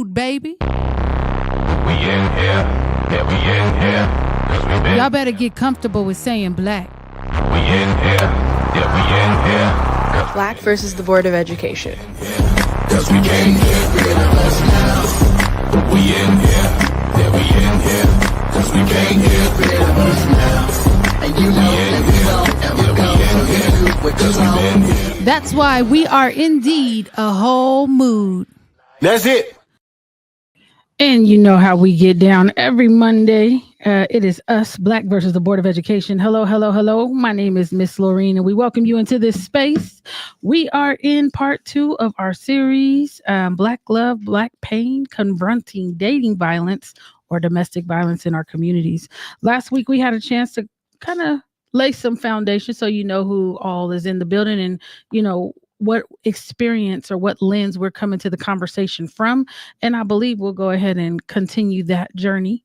baby. We in here, yeah, we in here. 'Cause we been Y'all better get comfortable with saying black. We in here, yeah, we in here. Black versus the Board of Education. 'Cause we can't get rid of us now. We in here, yeah, we in here. 'Cause we can't get rid of us now. And you know that we won't ever go for because we been here. That's why we are indeed a whole mood. That's it. And you know how we get down every Monday. It is us, Black versus the Board of Education. Hello, hello, hello. My name is Miss Laureen, and we welcome you into this space. We are in part 2 of our series, Black Love, Black Pain, Confronting Dating Violence or Domestic Violence in Our Communities. Last week, we had a chance to kind of lay some foundation so you know who all is in the building and, you know, what experience or what lens we're coming to the conversation from. And I believe we'll go ahead and continue that journey.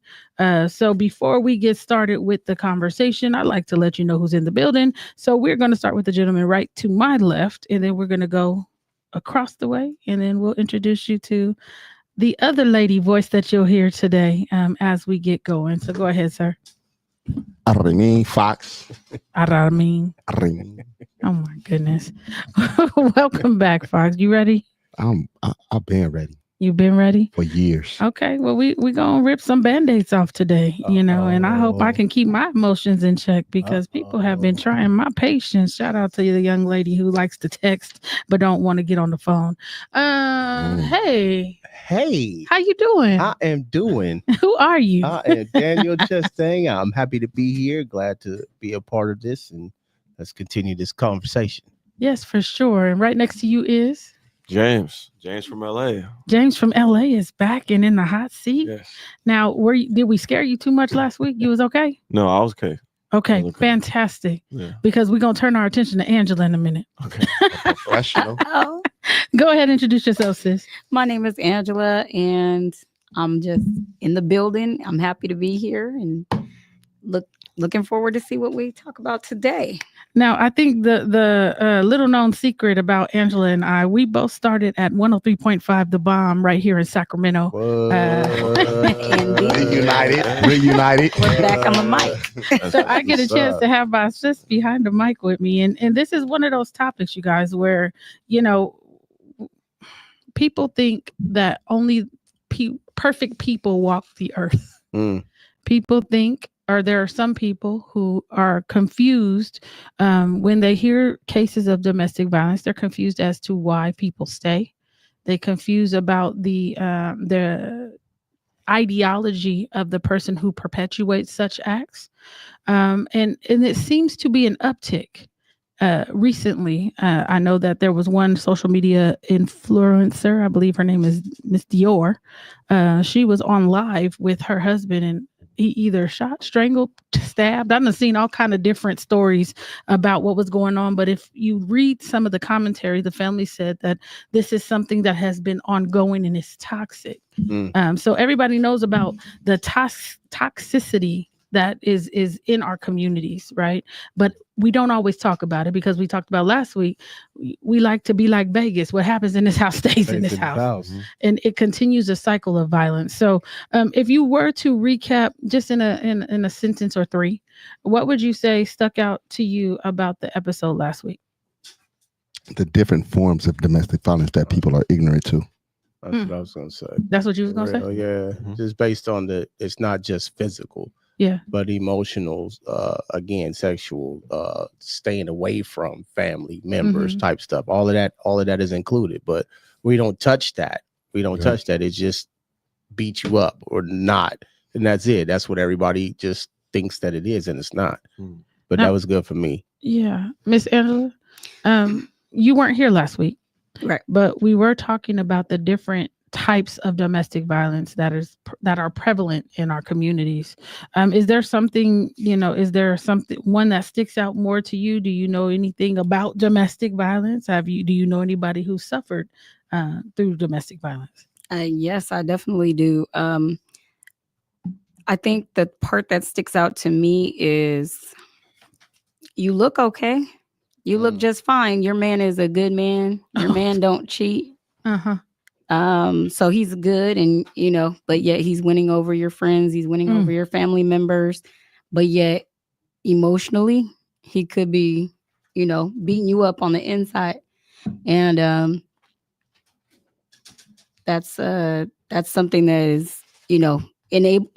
So before we get started with the conversation, I'd like to let you know who's in the building. So we're going to start with the gentleman right to my left, and then we're going to go across the way, and then we'll introduce you to the other lady voice that you'll hear today as we get going. So go ahead, sir. Fox. Oh my goodness. Welcome back, Fox. You ready? I've been ready You've been ready? for years. Okay. Well, we gonna rip some band-aids off today, you know, and I hope I can keep my emotions in check because people have been trying my patience. Shout out to the young lady who likes to text but don't want to get on the phone. Hey, how you doing? I am doing. Who are you? I am Daniel Chastain. I'm happy to be here. Glad to be a part of this, and let's continue this conversation. Yes, for sure. And right next to you is James from LA. James from LA is back and in the hot seat. Yes. Now, did we scare you too much last week? You was okay? No, I was okay. Okay, Okay. fantastic. Yeah. Because we're gonna turn our attention to Angela in a minute. Okay. Professional. Oh, Go ahead and introduce yourself, sis. my name is Angela, and I'm just in the building. I'm happy to be here and looking forward to see what we talk about today. Now, I think the little known secret about Angela and I, we both started at 103.5 The Bomb right here in Sacramento. Reunited. We're back on the mic. So I get a chance to have my sis behind the mic with me. And this is one of those topics, you guys, where, you know, people think that only perfect people walk the earth. People think, or there are some people who are confused when they hear cases of domestic violence. They're confused as to why people stay. They're confused about the ideology of the person who perpetuates such acts. And it seems to be an uptick. Recently, I know that there was one social media influencer, I believe her name is Miss Dior. She was on live with her husband, and he either shot, strangled, stabbed. I've seen all kind of different stories about what was going on. But if you read some of the commentary, the family said that this is something that has been ongoing and is toxic. So everybody knows about the toxicity that is in our communities, right? But we don't always talk about it because we talked about last week. We like to be like Vegas. What happens in this house stays in this house. And it continues a cycle of violence. So if you were to recap just in a sentence or three, what would you say stuck out to you about the episode last week? The different forms of domestic violence that people are ignorant to. That's what I was going to say. That's what you was going to say? Yeah. Just based on it's not just physical. Yeah. But emotional, again, sexual, staying away from family members type stuff. All of that is included. But we don't touch that. Touch that. It just beat you up or not. And that's it. That's what everybody just thinks that it is, and it's not. But that was good for me. Yeah. Miss Angela, you weren't here last week. Right. But we were talking about the different types of domestic violence that are prevalent in our communities. Is there something, one that sticks out more to you? Do you know anything about domestic violence? Do you know anybody who suffered through domestic violence? Yes, I definitely do. I think the part that sticks out to me is you look okay. You look just fine. Your man is a good man. Your man don't cheat. So he's good, and but yet he's winning over your friends, he's winning over your family members, but yet emotionally he could be, beating you up on the inside. And that's something that is, enable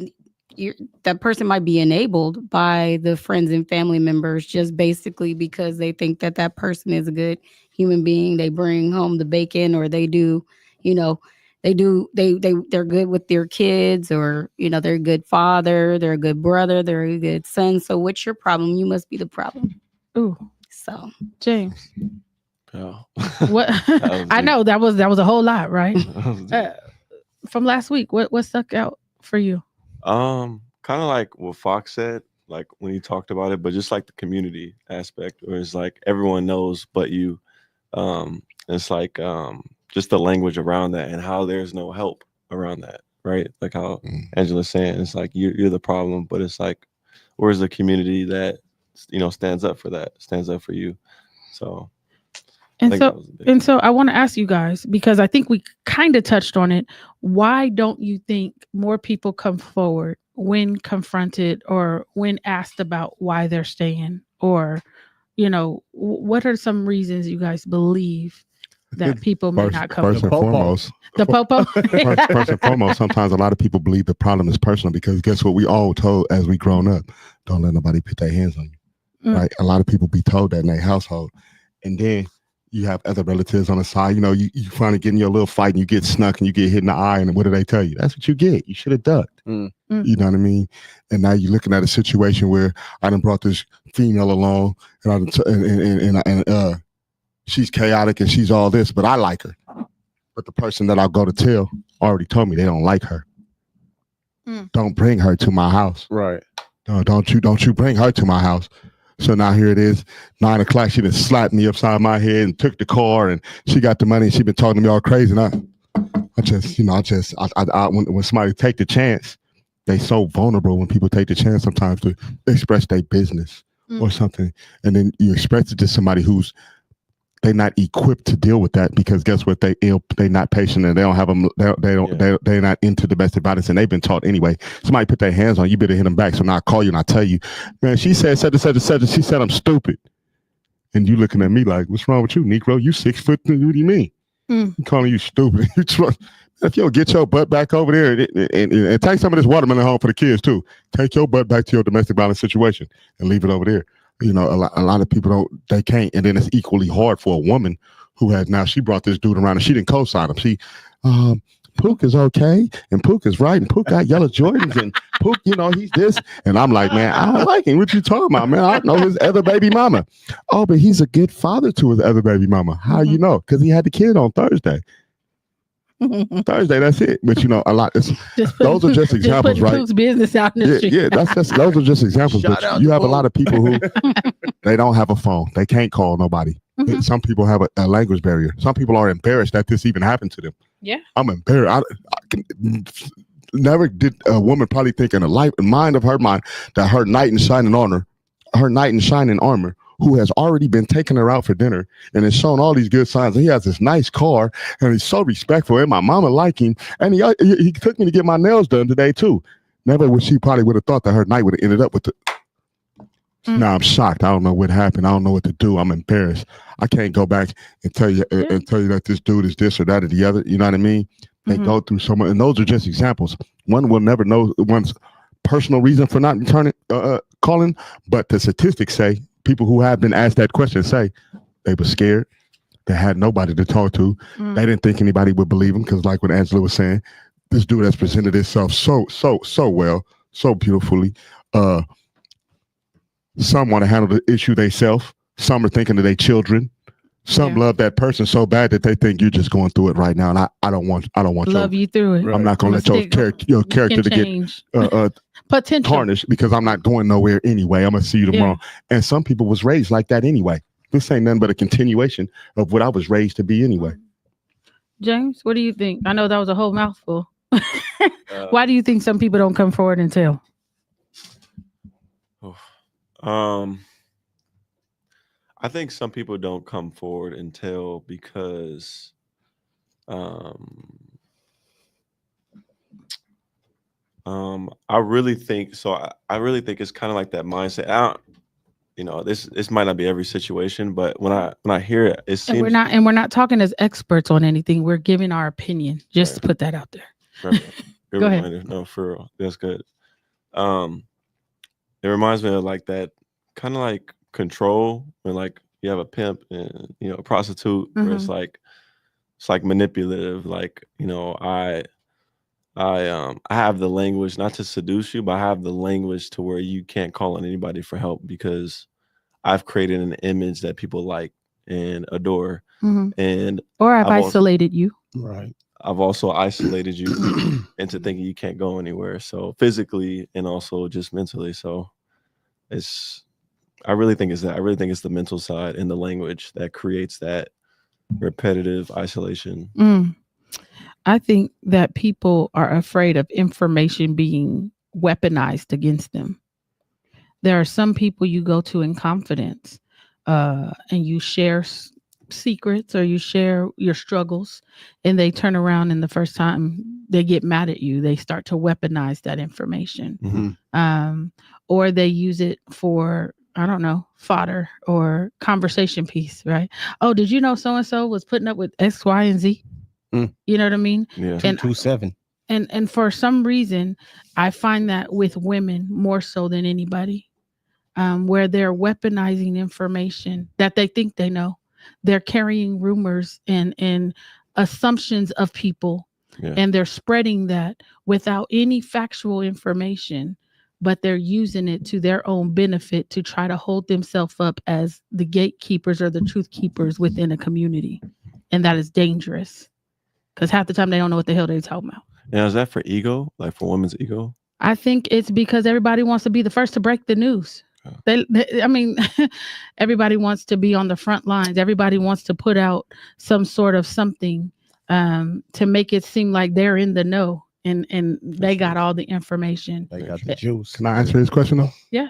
that person might be enabled by the friends and family members just basically because they think that that person is a good human being. They bring home the bacon, or they do, they're good with their kids, or they're a good father, they're a good brother, they're a good son. So what's your problem? You must be the problem. Ooh, So James, Yeah. what? I know that was a whole lot, right? From last week, what stuck out for you? Kind of like what Fox said, like when he talked about it, but just like the community aspect, where it's like everyone knows but you. It's like just the language around that and how there's no help around that, right? Like how Angela's saying, it's like you're the problem, but it's like where's the community that stands up for that, stands up for you. So And so I want to ask you guys, because I think we kind of touched on it. Why don't you think more people come forward when confronted or when asked about why they're staying? Or, what are some reasons you guys believe that people may not come first and forward? foremost, The popo? first and foremost, sometimes a lot of people believe the problem is personal because guess what? We all told as we grown up, don't let nobody put their hands on you. Right? A lot of people be told that in their household. And then you have other relatives on the side. You finally get in your little fight and you get snuck and you get hit in the eye. And what do they tell you? That's what you get. You should have ducked. You know what I mean? And now you're looking at a situation where I done brought this female along and she's chaotic and she's all this, but I like her. But the person that I'll go to tell already told me they don't like her. Don't bring her to my house. Right. No, don't you bring her to my house. So now here it is, 9 o'clock. She just slapped me upside my head and took the car, and she got the money. And she been talking to me all crazy. And when somebody take the chance, they so vulnerable when people take the chance sometimes to express their business or something, and then you express it to somebody who's they're not equipped to deal with that because guess what? They're not patient and they don't have them. They're not into domestic violence and they've been taught anyway. Somebody put their hands on you, better hit them back. So now I call you and I tell you, man, she said, she said I'm stupid. And you looking at me like, what's wrong with you, Negro? You 6 foot. What do you mean? I'm calling you stupid. If you'll get your butt back over there and take some of this watermelon home for the kids too. Take your butt back to your domestic violence situation and leave it over there. A lot of people they can't. And then it's equally hard for a woman who has now, she brought this dude around and she didn't co-sign him. She, Pook is okay and Pook is right and Pook got yellow Jordans and Pook, he's this. And I'm like, man, I don't like him. What you talking about, man? I know his other baby mama. Oh, but he's a good father to his other baby mama. How you know? Because he had the kid on Thursday. Thursday, that's it. But a lot. Those are just examples, right? Pook's business out in the street. Yeah, those are just examples. But you have a lot of people who they don't have a phone. They can't call nobody. Some people have a language barrier. Some people are embarrassed that this even happened to them. Yeah, I'm embarrassed. Never did a woman probably think in the mind of her mind that her knight in shining armor, who has already been taking her out for dinner and has shown all these good signs. And he has this nice car and he's so respectful and my mama like him. And he took me to get my nails done today too. Never would she probably would have thought that her night would have ended up with the. Now I'm shocked. I don't know what happened. I don't know what to do. I'm embarrassed. I can't go back and tell you that this dude is this or that or the other. You know what I mean? They go through so much, and those are just examples. One will never know one's personal reason for not returning calling, but the statistics say people who have been asked that question say they were scared. They had nobody to talk to. They didn't think anybody would believe them because, like what Angela was saying, this dude has presented himself so well, so beautifully. Some want to handle the issue themselves. Some are thinking of their children. Some love that person so bad that they think you're just going through it right now, and I don't want love you through it. I'm not going to let your character to get potential tarnished because I'm not going nowhere anyway. I'm gonna see you tomorrow. And some people was raised like that anyway. This ain't nothing but a continuation of what I was raised to be anyway. James, what do you think? I know that was a whole mouthful. Why do you think some people don't come forward and tell? I think some people don't come forward and tell because I really think so. I really think it's kind of like that mindset. I don't, this might not be every situation, but when I hear it, it And seems we're not talking as experts on anything. We're giving our opinion. Just to Right. put that out there. Right. Good Go ahead. reminder. No, for real, that's good. It reminds me of like that kind of like control when like you have a pimp and a prostitute where it's like manipulative. Like I have the language not to seduce you, but I have the language to where you can't call on anybody for help because I've created an image that people like and adore. And Or I've also isolated you. Right. I've also isolated you into thinking you can't go anywhere. So physically and also just mentally. So I really think it's that. I really think it's the mental side and the language that creates that repetitive isolation. I think that people are afraid of information being weaponized against them. There are some people you go to in confidence and you share secrets or you share your struggles, and they turn around and the first time they get mad at you, they start to weaponize that information. Or they use it for, I don't know, fodder or conversation piece, right? Oh, did you know so-and-so was putting up with X, Y, and Z? You know what I mean? Yeah. 227. And for some reason, I find that with women more so than anybody, where they're weaponizing information that they think they know. They're carrying rumors and assumptions of people, and they're spreading that without any factual information, but they're using it to their own benefit to try to hold themselves up as the gatekeepers or the truth keepers within a community. And that is dangerous because half the time they don't know what the hell they're talking about. Now, is that for ego? Like for women's ego? I think it's because everybody wants to be the first to break the news. I mean, everybody wants to be on the front lines. Everybody wants to put out some sort of something to make it seem like they're in the know and they got all the information. They got the juice. Can I answer this question though? Yeah.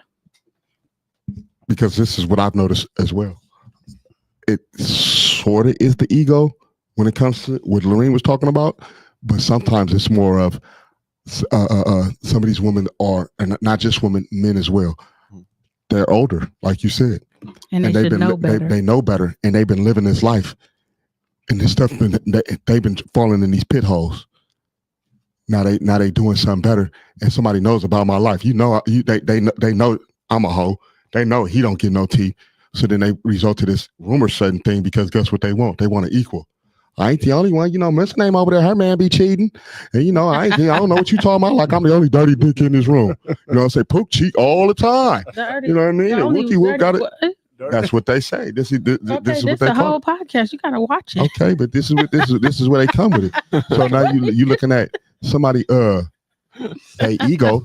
Because this is what I've noticed as well. It sort of is the ego when it comes to what Lorene was talking about, but sometimes it's more of some of these women are, and not just women, men as well. They're older, like you said, and they should know better. They know better, and they've been living this life, and this stuff. They've been falling in these pit holes. Now they doing something better, and somebody knows about my life. They know I'm a hoe. They know he don't get no tea. So then they resort to this rumor setting thing because guess what they want? They want to equal. I ain't the only one, Miss Name over there, her man be cheating. And I don't know what you talking about. Like I'm the only dirty dick in this room. I say poop cheat all the time. You know what I mean? And Wookie got it. That's what they say. This is what they a whole podcast. You gotta watch it. Okay, but this is where they come with it. So now you looking at somebody hey, ego.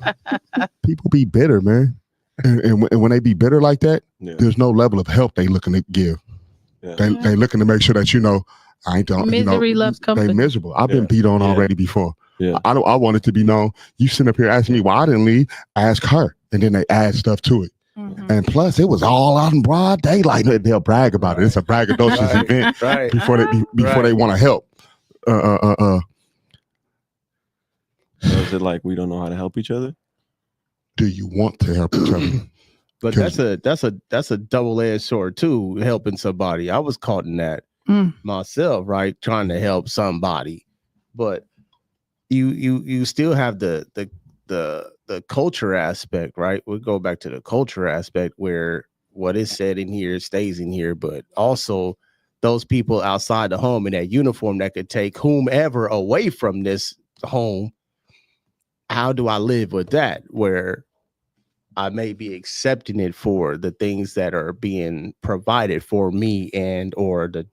People be bitter, man. And when they be bitter like that, there's no level of help they looking to give. They looking to make sure that I ain't don't misery loves company. They miserable. I've been beat on already before. Yeah. I want it to be known. You sitting up here asking me why I didn't leave. Ask her, and then they add stuff to it. And plus, it was all out in broad daylight. They'll brag about it. It's a braggadocious event before they want to help. So is it like we don't know how to help each other? Do you want to help each other? But that's a double-edged sword too. Helping somebody, I was caught in that myself, right? Trying to help somebody, but you still have the culture aspect, right? We'll go back to the culture aspect where what is said in here stays in here, but also those people outside the home in that uniform that could take whomever away from this home. How do I live with that? Where I may be accepting it for the things that are being provided for me and or the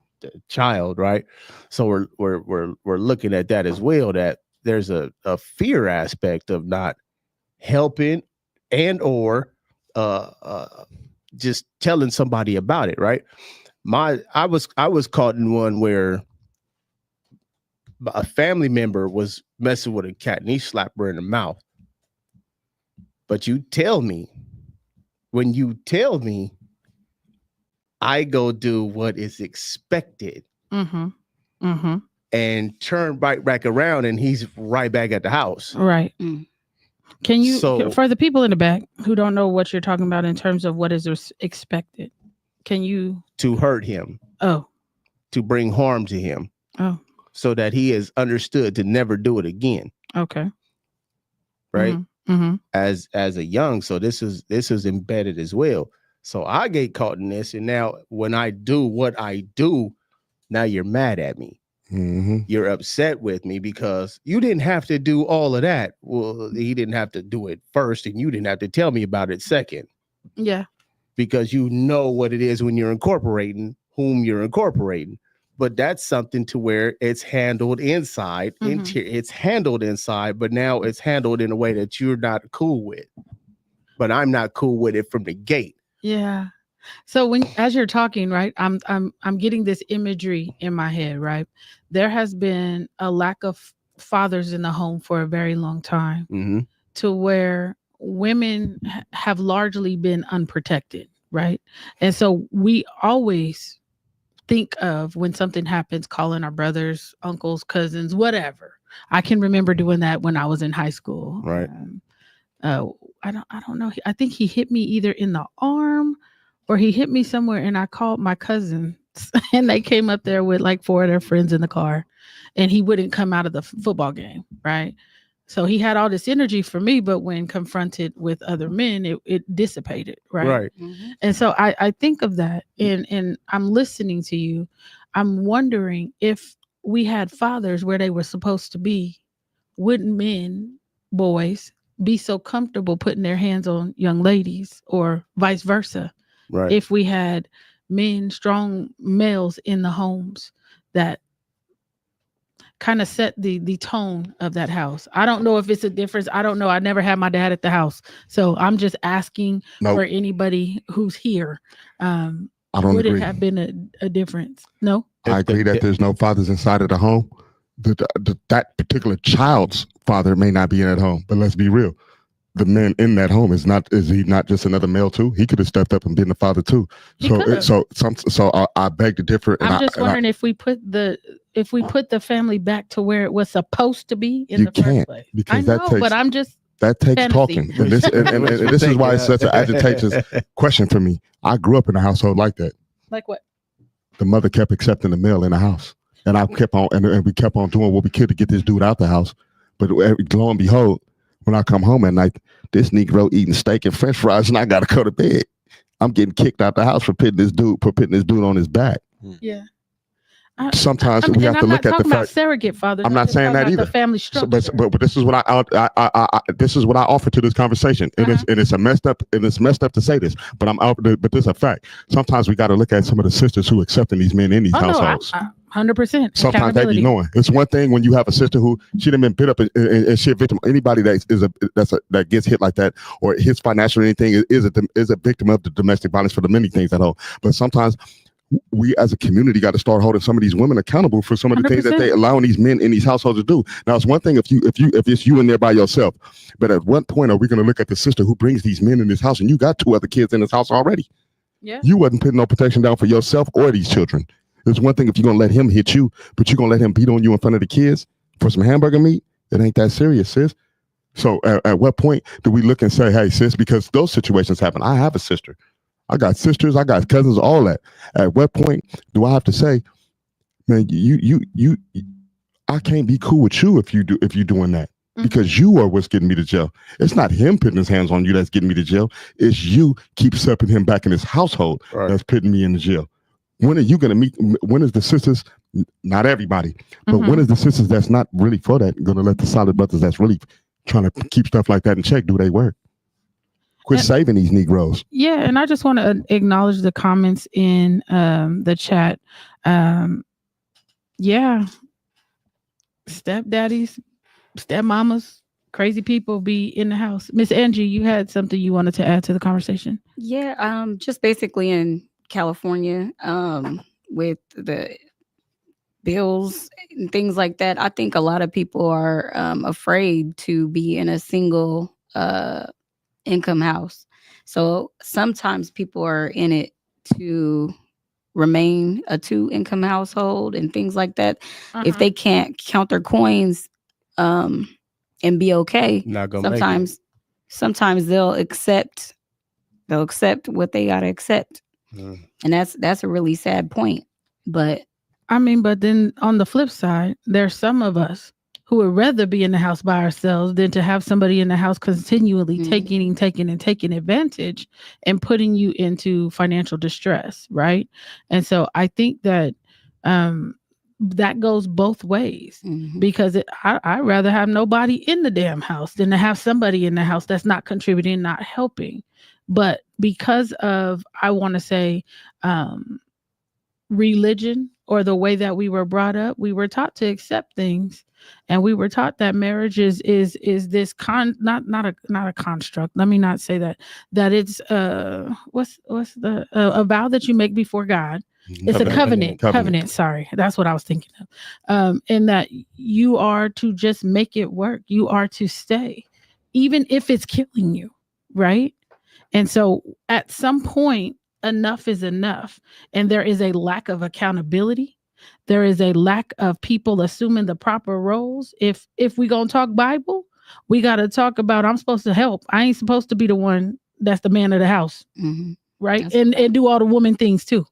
child, right? So we're looking at that as well. That there's a fear aspect of not helping and or just telling somebody about it, right? I was caught in one where a family member was messing with a cat and he slapped her in the mouth. But when you tell me, I go do what is expected. and turn right back around and he's right back at the house. Right. Mm. Can you, So- for the people in the back who don't know what you're talking about in terms of what is expected, can you? To hurt him, Oh, to bring harm to him, oh, so that he is understood to never do it again. okay. Right. Mm-hmm. As a young, so this is embedded as well. So I get caught in this, and now when I do what I do, now you're mad at me. Mm-hmm. You're upset with me because you didn't have to do all of that. Well, he didn't have to do it first, and you didn't have to tell me about it second, Yeah. because you know what it is when you're incorporating whom you're incorporating. But that's something to where it's handled inside. It's handled inside, but now it's handled in a way that you're not cool with. But I'm not cool with it from the gate. Yeah. So as you're talking, right, I'm getting this imagery in my head, right? There has been a lack of fathers in the home for a very long time, Mm-hmm. to where women have largely been unprotected, right? And so we always think of, when something happens, calling our brothers, uncles, cousins, whatever. I can remember doing that when I was in high school. Right. I don't know. I think he hit me either in the arm or he hit me somewhere, and I called my cousins and they came up there with like 4 of their friends in the car, and he wouldn't come out of the football game. Right. So he had all this energy for me, but when confronted with other men, it dissipated. Right. Right. Mm-hmm. And so I think of that, and I'm listening to you. I'm wondering if we had fathers where they were supposed to be, wouldn't men, boys, be so comfortable putting their hands on young ladies, or vice versa? Right. If we had men, strong males in the homes that kind of set the tone of that house. I don't know if it's a difference. I don't know. I never had my dad at the house. So I'm just asking Nope. for anybody who's here. I don't Would agree. it have been a difference? No? I agree that there's no fathers inside of the home. That particular child's father may not be in that home, but let's be real. The man in that home is he not just another male too? He could have stepped up and been the father too. He could've. So I beg to differ. I'm just wondering if we put the family back to where it was supposed to be in You the first can't, place. because I that know, takes- but I'm just that takes fantasy. talking, and this is why it's such an agitated question for me. I grew up in a household like that. like what? The mother kept accepting the male in the house, and I kept on, and we kept on doing what we could to get this dude out the house. But lo and behold, when I come home at night, this Negro eating steak and French fries, and I gotta go to bed. I'm getting kicked out the house for putting this dude on his back. Yeah. Sometimes we have to look at the fact. Surrogate fathers. I'm not just saying talking that about either. The family structure. But this is what this is what I offer to this conversation. It's messed up to say this, but but this is a fact. Sometimes we got to look at some of the sisters who accepting these men in these households. 100%. Sometimes they be knowing. It's one thing when you have a sister who she done been bit up and she a victim. Anybody that gets hit like that or hits financially or anything is a victim of the domestic violence for the many things at home. But sometimes we as a community got to start holding some of these women accountable for some of the 100%. Things that they allowing these men in these households to do. Now it's one thing if it's you in there by yourself, but at what point are we going to look at the sister who brings these men in this house and you got 2 other kids in this house already? Yeah, you wasn't putting no protection down for yourself or these children. It's one thing if you're gonna let him hit you, but you're gonna let him beat on you in front of the kids for some hamburger meat. It ain't that serious, sis. So at what point do we look and say, hey, sis, because those situations happen. I have a sister. I got sisters, I got cousins, all that. At what point do I have to say, man, I can't be cool with you if you're doing that, because you are what's getting me to jail. It's not him putting his hands on you that's getting me to jail. It's you keep stepping him back in his household that's putting me in the jail. When are you going to meet? When is the sisters, not everybody, but when is the sisters that's not really for that going to let the solid brothers that's really trying to keep stuff like that in check do they work? Quit saving these Negroes. Yeah, and I just want to acknowledge the comments in the chat. Yeah, stepdaddies, stepmamas, crazy people be in the house. Miss Angie, you had something you wanted to add to the conversation? Yeah, just basically in California, with the bills and things like that, I think a lot of people are afraid to be in a single income house. So sometimes people are in it to remain a 2-income household and things like that, Uh-huh. if they can't count their coins and be okay, Not gonna make it. sometimes they'll accept what they gotta accept. And that's a really sad point. But I mean, but then on the flip side, there's some of us who would rather be in the house by ourselves than to have somebody in the house continually taking advantage and putting you into financial distress, right? And so I think that that goes both ways, because I'd rather have nobody in the damn house than to have somebody in the house that's not contributing, not helping. But because of, I want to say, religion or the way that we were brought up, we were taught to accept things, and we were taught that marriage is this not a construct. Let me not say that it's what's the a vow that you make before God. It's a covenant. Sorry, that's what I was thinking of. And that you are to just make it work. You are to stay, even if it's killing you, right? And so at some point, enough is enough. And there is a lack of accountability. There is a lack of people assuming the proper roles. If we gonna talk Bible, we got to talk about, I'm supposed to help. I ain't supposed to be the one that's the man of the house, right? And do all the woman things too.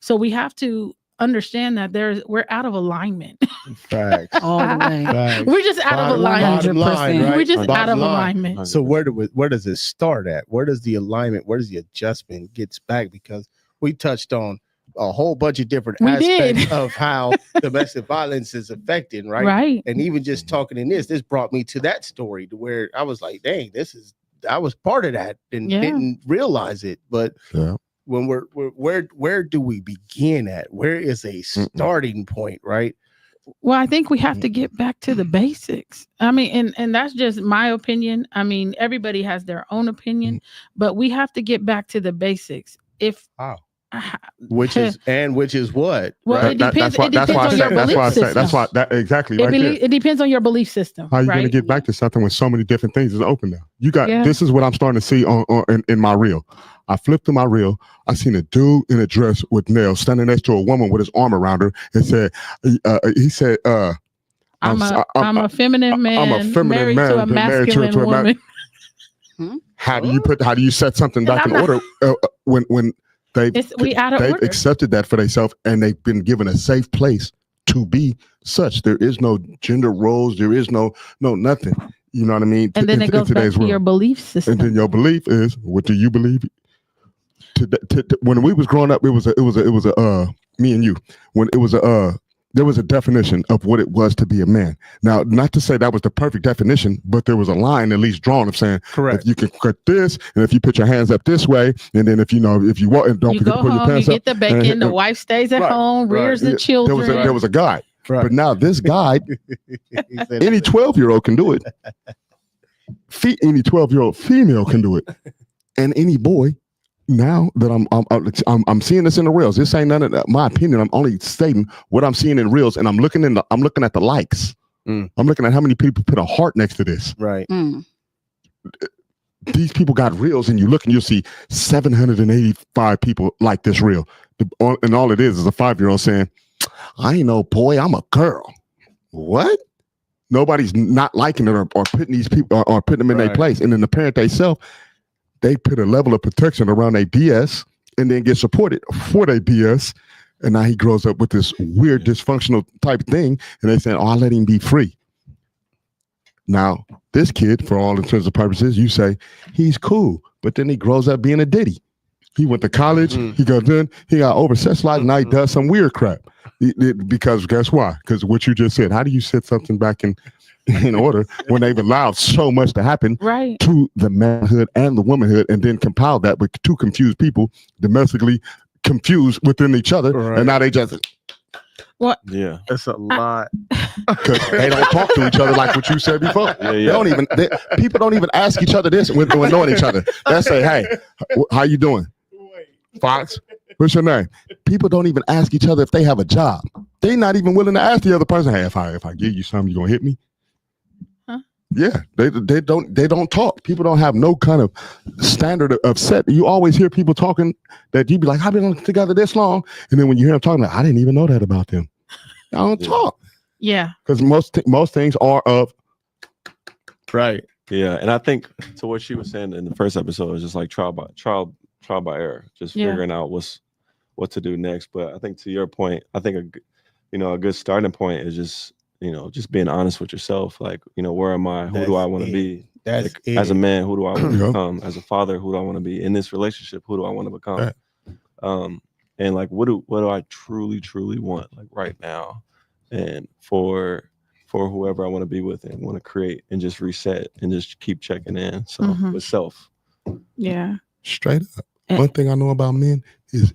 So we have to understand that we're out of alignment. Facts. all the way. Facts. We're just out of alignment. 100%. Right? We're just Bottom out of line. alignment. So where does it start at? Where does the alignment, where does the adjustment gets back? Because we touched on a whole bunch of different aspects of how domestic violence is affecting, right? Right. And even just talking in this brought me to that story to where I was like, dang, I was part of that and didn't realize it. But when where do we begin at? Where is a starting point, right? Well, I think we have to get back to the basics. I mean, and that's just my opinion. I mean, everybody has their own opinion, but we have to get back to the basics. Which is what? Well, right? it depends. It depends on your belief system. That's why exactly right there. It depends on your belief system. How are you going to get back to something when so many different things is open now? You got this is what I'm starting to see in my reel. I flipped to my reel. I seen a dude in a dress with nails standing next to a woman with his arm around her and said, he said, I'm a feminine man. I'm a feminine man to a masculine woman. How do you set something back in order when they've accepted that for themselves and they've been given a safe place to be such? There is no gender roles. There is no nothing. You know what I mean? And then it goes back to your belief system. And then your belief is, what do you believe? When we was growing up, it was me and you. When it was there was a definition of what it was to be a man. Now, not to say that was the perfect definition, but there was a line at least drawn of saying, correct, if you can cut this, and if you put your hands up this way, and then if you walk and don't forget to put your pants up. You get the bacon, the wife stays at home, rears the children. There was a guide. Right. But now this guide, any 12-year-old can do it. Any 12-year-old female can do it, and any boy. Now that I'm seeing this in the reels, this ain't none of my opinion. I'm only stating what I'm seeing in reels, and I'm looking at the likes. I'm looking at how many people put a heart next to this. Right. These people got reels, and you look and you'll see 785 people like this reel, and all it is a 5-year-old saying, "I ain't no boy, I'm a girl." What? Nobody's not liking it or putting these people or putting them in their place, and then the parent themselves. They put a level of protection around their BS and then get supported for their BS. And now he grows up with this weird dysfunctional type thing. And they say, "Oh, I'll let him be free." Now, this kid, for all intents and purposes, you say he's cool. But then he grows up being a ditty. He went to college. He got over sexualized. Now he does some weird crap. Because guess why? Because what you just said, how do you set something back in order when they've allowed so much to happen to the manhood and the womanhood, and then compiled that with two confused people domestically confused within each other, and now they just it's a lot because they don't talk to each other like what you said before. People don't even ask each other this when knowing each other. They say, "Hey, how you doing, Fox? What's your name?" People don't even ask each other if they have a job. They're not even willing to ask the other person, "Hey, if I give you something, you gonna hit me?" Yeah, they don't talk. People don't have no kind of standard of set. You always hear people talking that you be like, I've been together this long, and then when you hear them talking, like, I didn't even know that about them. I don't talk. Yeah, because most things are of Right. Yeah, and I think to what she was saying in the first episode is just like trial by error, just Yeah. figuring out what to do next. But I think to your point, I think a good starting point is just just being honest with yourself. Like, where am I? Who do I want to be? That's Like, as a man, who do I want to Yeah. become? As a father, who do I want to be? In this relationship, who do I want to become? Right. And like, what do I truly want, like right now, and for whoever I want to be with and want to create, and just reset and just keep checking in. So Mhm. with self. yeah. straight up. And- One thing I know about men is,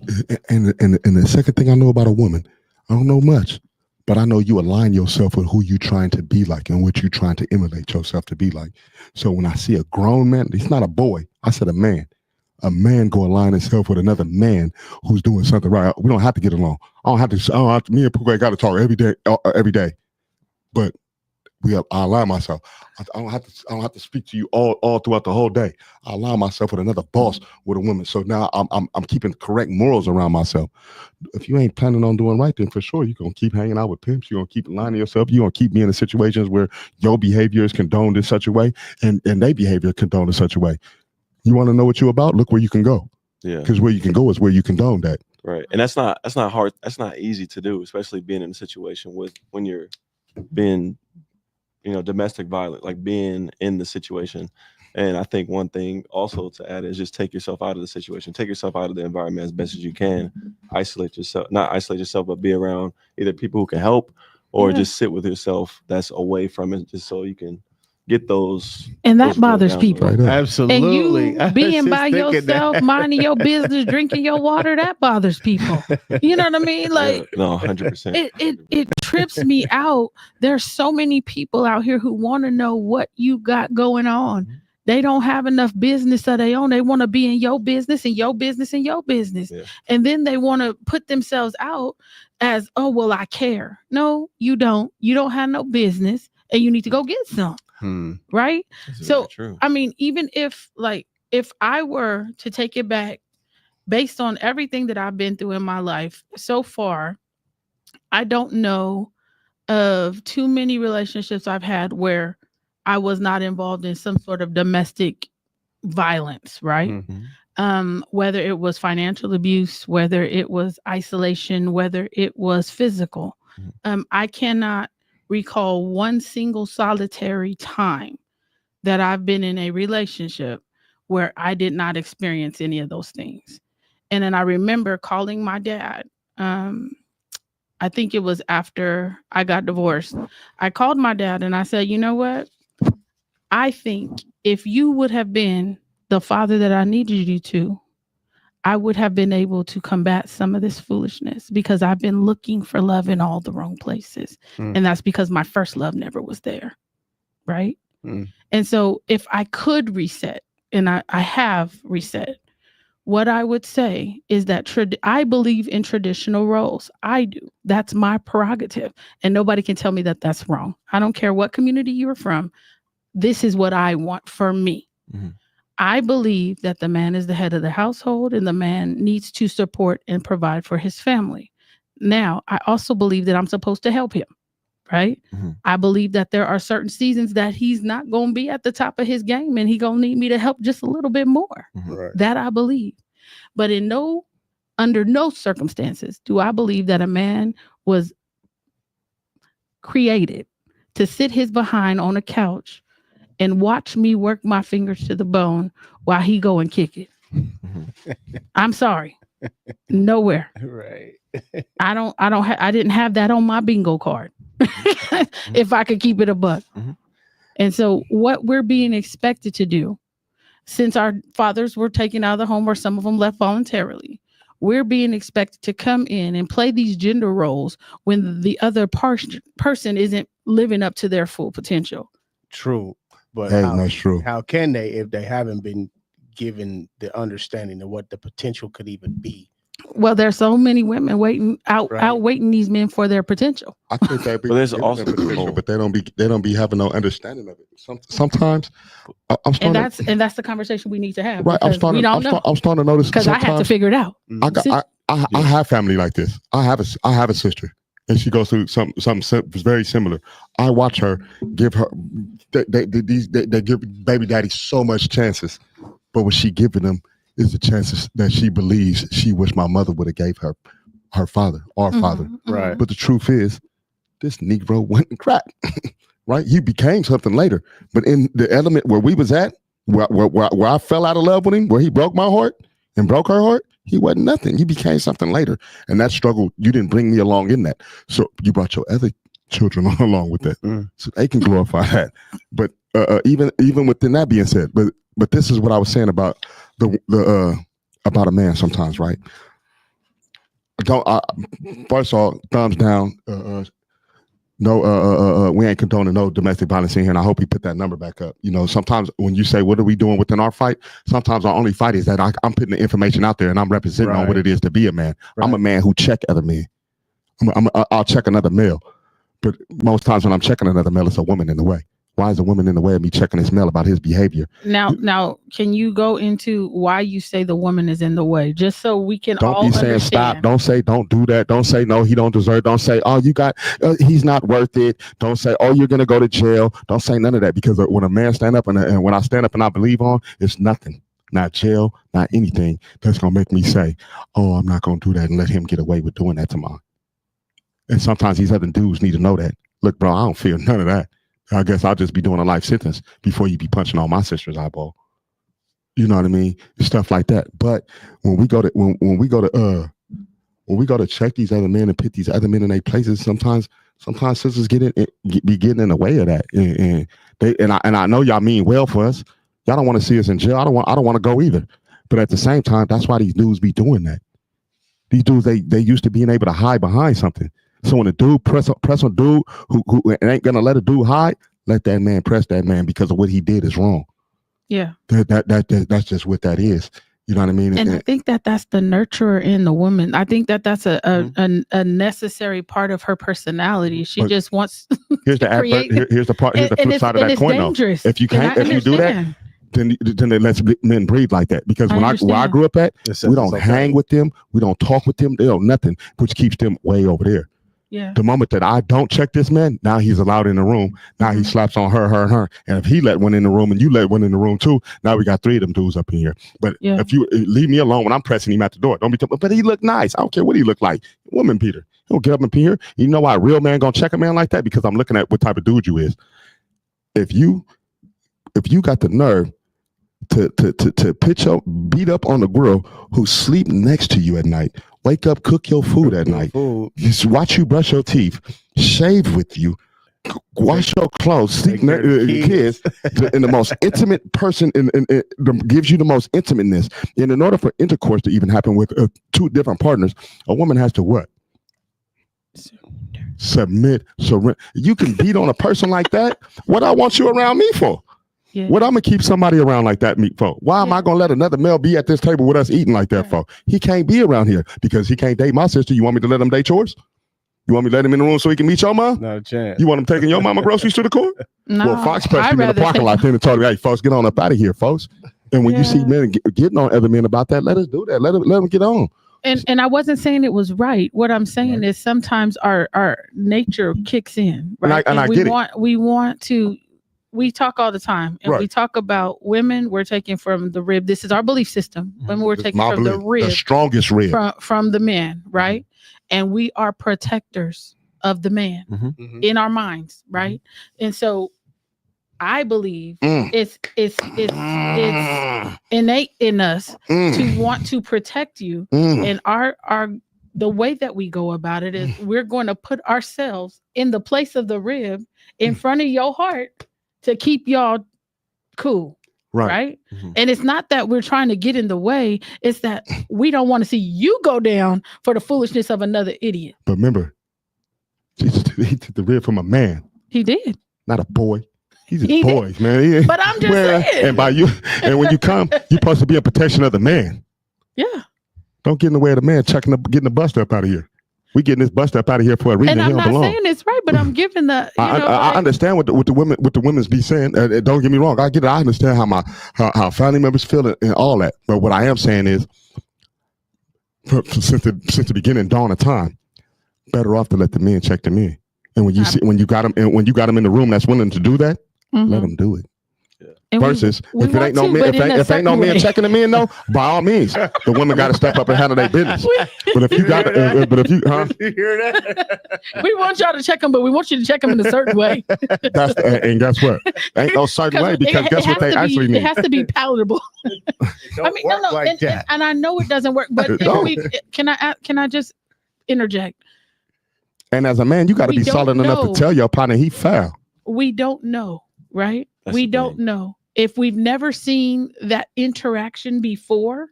and the second thing I know about a woman, I don't know much, but I know you align yourself with who you trying to be like and what you trying to emulate yourself to be like. So when I see a grown man, he's not a boy. I said a man go align himself with another man who's doing something right. We don't have to get along. I don't have to. Me and Pooh got to talk every day, but I align myself. I don't have to speak to you all throughout the whole day. I align myself with another boss, with a woman. So now I'm keeping correct morals around myself. If you ain't planning on doing right, then for sure you're gonna keep hanging out with pimps. You're gonna keep aligning yourself. You're gonna keep being in situations where your behavior is condoned in such a way, and their behavior condoned in such a way. You want to know what you're about? Look where you can go. Yeah. Because where you can go is where you condone that. Right. And that's not hard. That's not easy to do, especially being in a situation when you're being, domestic violent, like being in the situation. And I think one thing also to add is just take yourself out of the situation, take yourself out of the environment as best as you can. Not isolate yourself, but be around either people who can help or just sit with yourself that's away from it, just so you can get those. And that those real bothers downloads. people. Right up. Absolutely. And you being by yourself, minding your business, drinking your water, that bothers people. You know what I mean? Like, Yeah, no, 100%. it trips me out. There's so many people out here who want to know what you got going on. They don't have enough business of their own. They want to be in your business and your business and your business. Yeah. And then they want to put themselves out as, oh, well, I care. No, you don't. You don't have no business and you need to go get some. Right? That's So, very true. I mean, even if I were to take it back based on everything that I've been through in my life so far, I don't know of too many relationships I've had where I was not involved in some sort of domestic violence, right? Mhm. Whether it was financial abuse, whether it was isolation, whether it was physical. I cannot recall one single solitary time that I've been in a relationship where I did not experience any of those things. And then I remember calling my dad. I think it was after I got divorced. I called my dad and I said, you know what? I think if you would have been the father that I needed you to, I would have been able to combat some of this foolishness, because I've been looking for love in all the wrong places. And that's because my first love never was there. Right. And so if I could reset, and I have reset, what I would say is that I believe in traditional roles. I do. That's my prerogative. And nobody can tell me that that's wrong. I don't care what community you're from. This is what I want for me. Mm-hmm. I believe that the man is the head of the household and the man needs to support and provide for his family. Now, I also believe that I'm supposed to help him. Right. Mm-hmm. I believe that there are certain seasons that he's not going to be at the top of his game and he's going to need me to help just a little bit more. Mm-hmm. Right. That I believe. But under no circumstances do I believe that a man was created to sit his behind on a couch and watch me work my fingers to the bone while he go and kick it. Mm-hmm. I'm sorry. Nowhere. Right. I didn't have that on my bingo card. If I could keep it a buck. Mm-hmm. And so what we're being expected to do, since our fathers were taken out of the home or some of them left voluntarily, we're being expected to come in and play these gender roles when the other person isn't living up to their full potential. True. But Hey, that's true. How can they if they haven't been given the understanding of what the potential could even be? Well, there's so many women waiting Right. outwaiting these men for their potential. I think they be But there's giving also- them potential, but they don't be having no understanding of it. Sometimes I'm And starting that's the conversation we need to have. right. Because we don't know. I'm starting to notice Because I had to sometimes figure it out. I have family like this. I have a sister, and she goes through something very similar. I watch her give her they give baby daddy so much chances, but what she giving them is the chances that she believes she wish my mother would have gave her father, our father. Right. But the truth is, this Negro went and cracked. Right? He became something later, but in the element where we was at, where I fell out of love with him, where he broke my heart and broke her heart, he wasn't nothing. He became something later. And that struggle, you didn't bring me along in that. So you brought your other children along with that. So they can glorify that. But even within that being said, but this is what I was saying about about a man sometimes, right? First of all, thumbs down. No, we ain't condoning no domestic violence in here, and I hope he put that number back up. You know, sometimes when you say, what are we doing within our fight? Sometimes our only fight is that I'm putting the information out there and I'm representing on what it is to be a man. Right. I'm a man who check other men. I'll check another male, but most times when I'm checking another male, it's a woman in the way. Why is a woman in the way of me checking this male about his behavior? Now, can you go into why you say the woman is in the way, just so we can don't all be saying understand. Stop. Don't say don't do that. Don't say no, he don't deserve. Don't say he's not worth it. Don't say you're gonna go to jail. Don't say none of that, because when a man stand up and when I stand up and I believe on, it's nothing, not jail, not anything that's gonna make me say, I'm not gonna do that and let him get away with doing that to mine. And sometimes these other dudes need to know that. Look, bro, I don't feel none of that. I guess I'll just be doing a life sentence before you be punching on my sister's eyeball. You know what I mean? Stuff like that. But when we go to check these other men and put these other men in their places, sometimes sisters be getting in the way of that. And I know y'all mean well for us. Y'all don't want to see us in jail. I don't want to go either. But at the same time, that's why these dudes be doing that. These dudes, they used to being able to hide behind something. So when a dude press a dude who ain't gonna let a dude hide, let that man press that man, because of what he did is wrong. Yeah. That's just what that is. You know what I mean? And I think that's the nurturer in the woman. I think that's a necessary part of her personality. She just wants here's the create. Here's the flip side of that coin. Dangerous. If you do that, then it lets men breathe like that. Because where I grew up at, we don't hang with them, we don't talk with them, they don't nothing, which keeps them way over there. Yeah. The moment that I don't check this man, now he's allowed in the room. Now he slaps on her, and her. And if he let one in the room and you let one in the room too, now we got 3 of them dudes up in here. But if you leave me alone when I'm pressing him at the door, don't be talking, but he look nice. I don't care what he look like. Woman beater. He'll get up in here. You know why a real man gonna check a man like that? Because I'm looking at what type of dude you is. If you got the nerve to beat up on the girl who sleep next to you at night, wake up, cook your food at night, just watch you brush your teeth, shave with you, wash your clothes, sleep kids, in the most intimate person, gives you the most intimateness. And in order for intercourse to even happen with 2 different partners, a woman has to what? Submit, surrender. You can beat on a person like that. What I want you around me for? Yeah. What I'm gonna keep somebody around like that for? Why am I gonna let another male be at this table with us eating like that for? He can't be around here because he can't date my sister. You want me to let him date yours? You want me to let him in the room so he can meet your mom? No chance. You want him taking your mama groceries to the court? No. Well, Fox pressed him in the parking lot then and told him, "Hey, folks, get on up out of here, folks." And when you see men getting on other men about that, let us do that. Let them get on. And I wasn't saying it was right. What I'm saying is sometimes our nature kicks in, right? And I get it. We want to. We talk all the time, and we talk about women. We're taking from the rib. This is our belief system. Women we're taking from the rib, the strongest rib, from the man, right? And we are protectors of the man in our minds, right? And so, I believe it's innate in us to want to protect you, and the way that we go about it is we're going to put ourselves in the place of the rib in front of your heart to keep y'all cool. Right? And it's not that we're trying to get in the way. It's that we don't want to see you go down for the foolishness of another idiot. But remember, he took the rib from a man. He did. Not a boy. He's just boys, man. But I'm just saying. And by you, and when you come, you're supposed to be in protection of the man. Yeah. Don't get in the way of the man getting the bus up out of here. We getting this bus up out of here for a reason. And I'm he not don't belong. saying it's right, but I'm giving the. I understand what the women's be saying. Don't get me wrong. I get it. I understand how family members feel and all that. But what I am saying is, since the beginning, dawn of time, better off to let the men check the men. And when you got them in the room that's willing to do that, let them do it. And versus we if it ain't no want men, to, but if ain't no men checking the men, though, by all means, the women got to step up and handle their business. But if you got, You hear that? we want y'all to check them, but we want you to check them in a certain way. And guess what? Ain't no certain way, because guess what they actually need? It has to be palatable. I mean, no, like and I know it doesn't work, but can I just interject? And as a man, you got to be solid enough to tell your partner he foul. We don't know, right? That's we the don't thing. know. If we've never seen that interaction before,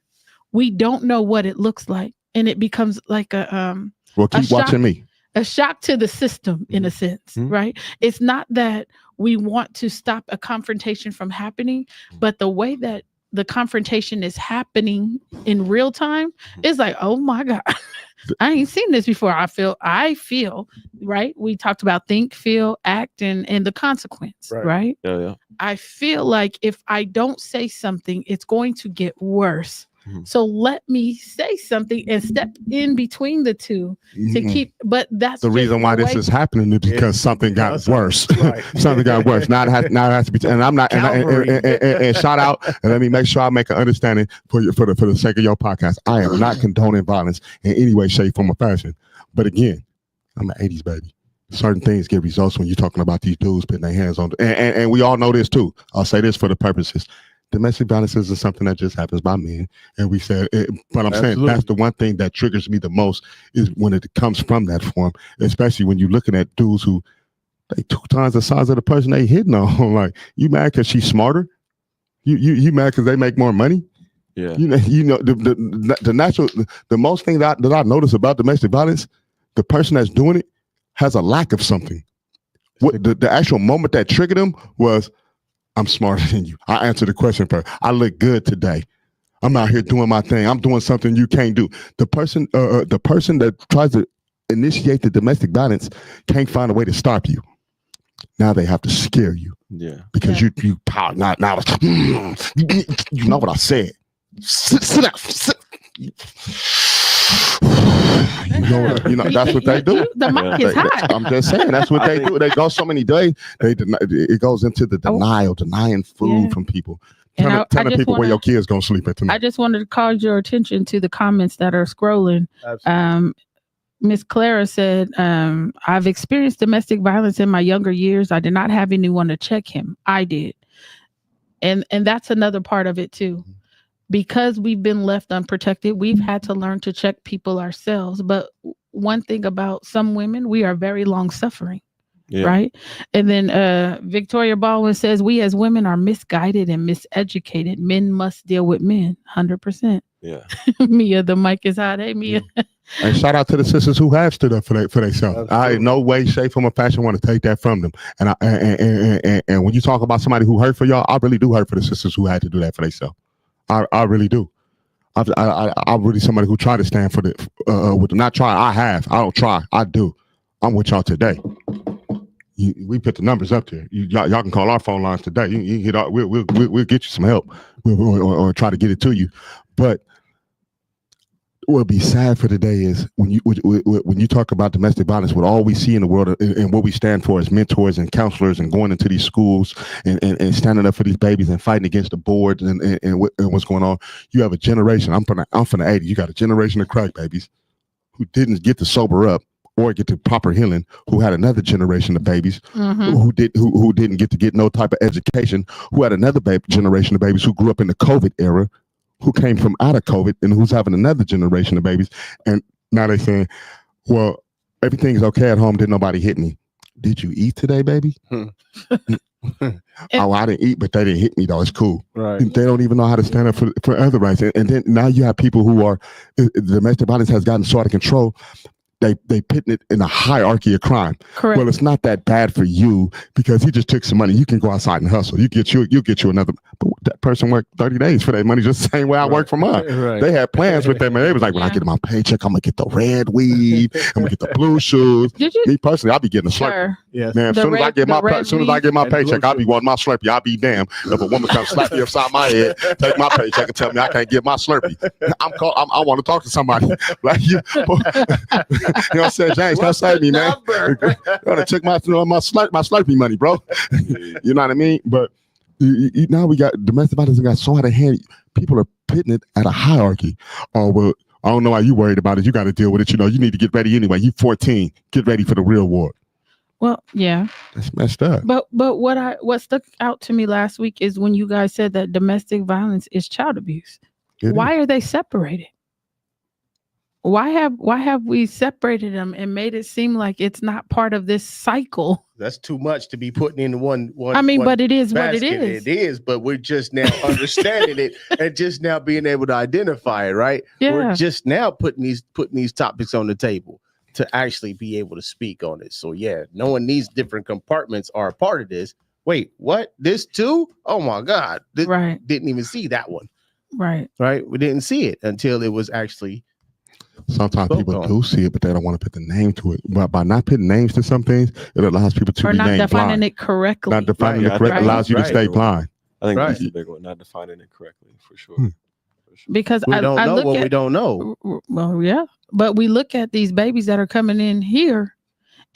we don't know what it looks like. And it becomes like Well, keep watching me. A shock to the system, in a sense, right? It's not that we want to stop a confrontation from happening, but the way that the confrontation is happening in real time is like, oh my God, I ain't seen this before. I feel, right? We talked about think, feel, act, and the consequence, right? Yeah. I feel like if I don't say something, it's going to get worse. So let me say something and step in between the two to keep. But that's the reason why this is happening is because something got worse. Something got worse. Now it has to be. And I'm not. And shout out. And let me make sure I make an understanding for the sake of your podcast. I am not condoning violence in any way, shape, form, or fashion. But again, I'm an '80s baby. Certain things get results when you're talking about these dudes putting their hands on. And we all know this too. I'll say this for the purposes. Domestic violence isn't something that just happens by men. And we said, but I'm saying that's the one thing that triggers me the most is when it comes from that form, especially when you're looking at dudes who they 2 times the size of the person they hitting on. Like, you mad because she's smarter? You mad because they make more money? Yeah. You know the natural, the most thing that I notice about domestic violence, the person that's doing it has a lack of something. What the actual moment that triggered them was, I'm smarter than you. I answered the question first. I look good today. I'm out here doing my thing. I'm doing something you can't do. The person that tries to initiate the domestic violence can't find a way to stop you. Now they have to scare you. Yeah. Because you power. Now you know what I said. Sit down. You know that's what they do. The mic is hot. I'm just saying that's what they do. They go so many days. It goes into the denial, denying food from people, telling people where your kids gonna sleep at tonight. I just wanted to call your attention to the comments that are scrolling. Miss Clara said, "I've experienced domestic violence in my younger years. I did not have anyone to check him. I did, and that's another part of it too." Because we've been left unprotected, we've had to learn to check people ourselves. But one thing about some women, we are very long suffering, right? And then Victoria Baldwin says, we as women are misguided and miseducated. Men must deal with men, 100%. Yeah. Mia, the mic is hot. Hey, Mia. And shout out to the sisters who have stood up for themselves. I in no way, shape, form, or fashion want to take that from them. And when you talk about somebody who hurt for y'all, I really do hurt for the sisters who had to do that for themselves. I really do. I'm really somebody who try to stand for not try. I don't try. I do. I'm with y'all today. We put the numbers up there. Y'all can call our phone lines today. You hit our, we'll get you some help or try to get it to you. But what be sad for today is when you talk about domestic violence, what all we see in the world and what we stand for as mentors and counselors and going into these schools and standing up for these babies and fighting against the boards and what's going on. You have a generation. I'm from the 80s. You got a generation of crack babies who didn't get to sober up or get to proper healing, who had another generation of babies who didn't get no type of education, who had another generation of babies who grew up in the COVID era, who came from out of COVID and who's having another generation of babies. And now they're saying, well, everything's okay at home. Didn't nobody hit me. Did you eat today, baby? Oh, I didn't eat, but they didn't hit me though. It's cool. Right. They don't even know how to stand up for other rights. And then now you have people who are, domestic violence has gotten so out of control. They pitting it in a hierarchy of crime. Correct. Well, it's not that bad for you because he just took some money. You can go outside and hustle. You'll get you another. But person work 30 days for that money, just the same way I work for mine. Right. They had plans with them, and they was like, when I get my paycheck, I'm gonna get the red weed, I'm gonna get the blue shoes. Me personally, I'll be getting a Slurpee. Yes. Man, as soon as I get my paycheck, I'll be wanting my Slurpee. I'll be damned if a woman comes slap me upside my head, take my paycheck, and tell me I can't get my Slurpee. I want to talk to somebody. Like you know what I'm saying? James, come save me, man. You gotta check my Slurpee money, bro. You know what I mean? But now we got domestic violence got so out of hand. People are pitting it at a hierarchy. Oh, well, I don't know why you worried about it. You got to deal with it. You know, you need to get ready anyway. You 14. Get ready for the real war. Well, yeah. That's messed up. But what stuck out to me last week is when you guys said that domestic violence is child abuse. Why are they separated? Why have we separated them and made it seem like it's not part of this cycle? That's too much to be putting in one. I mean, but it is basket. what it is. It is, but we're just now understanding it and just now being able to identify it, right? Yeah. We're just now putting these topics on the table to actually be able to speak on it. So yeah, knowing these different compartments are a part of this. Wait, what? This too? Oh my God. Didn't even see that one. Right. Right. We didn't see it until it was actually. Sometimes people do see it, but they don't want to put the name to it. But by not putting names to some things, it allows people to remain blind. Not defining it correctly. Not defining it correctly allows you to stay blind. I think that's the big one, not defining it correctly, for sure. Because we don't know what we don't know. Well, yeah. But we look at these babies that are coming in here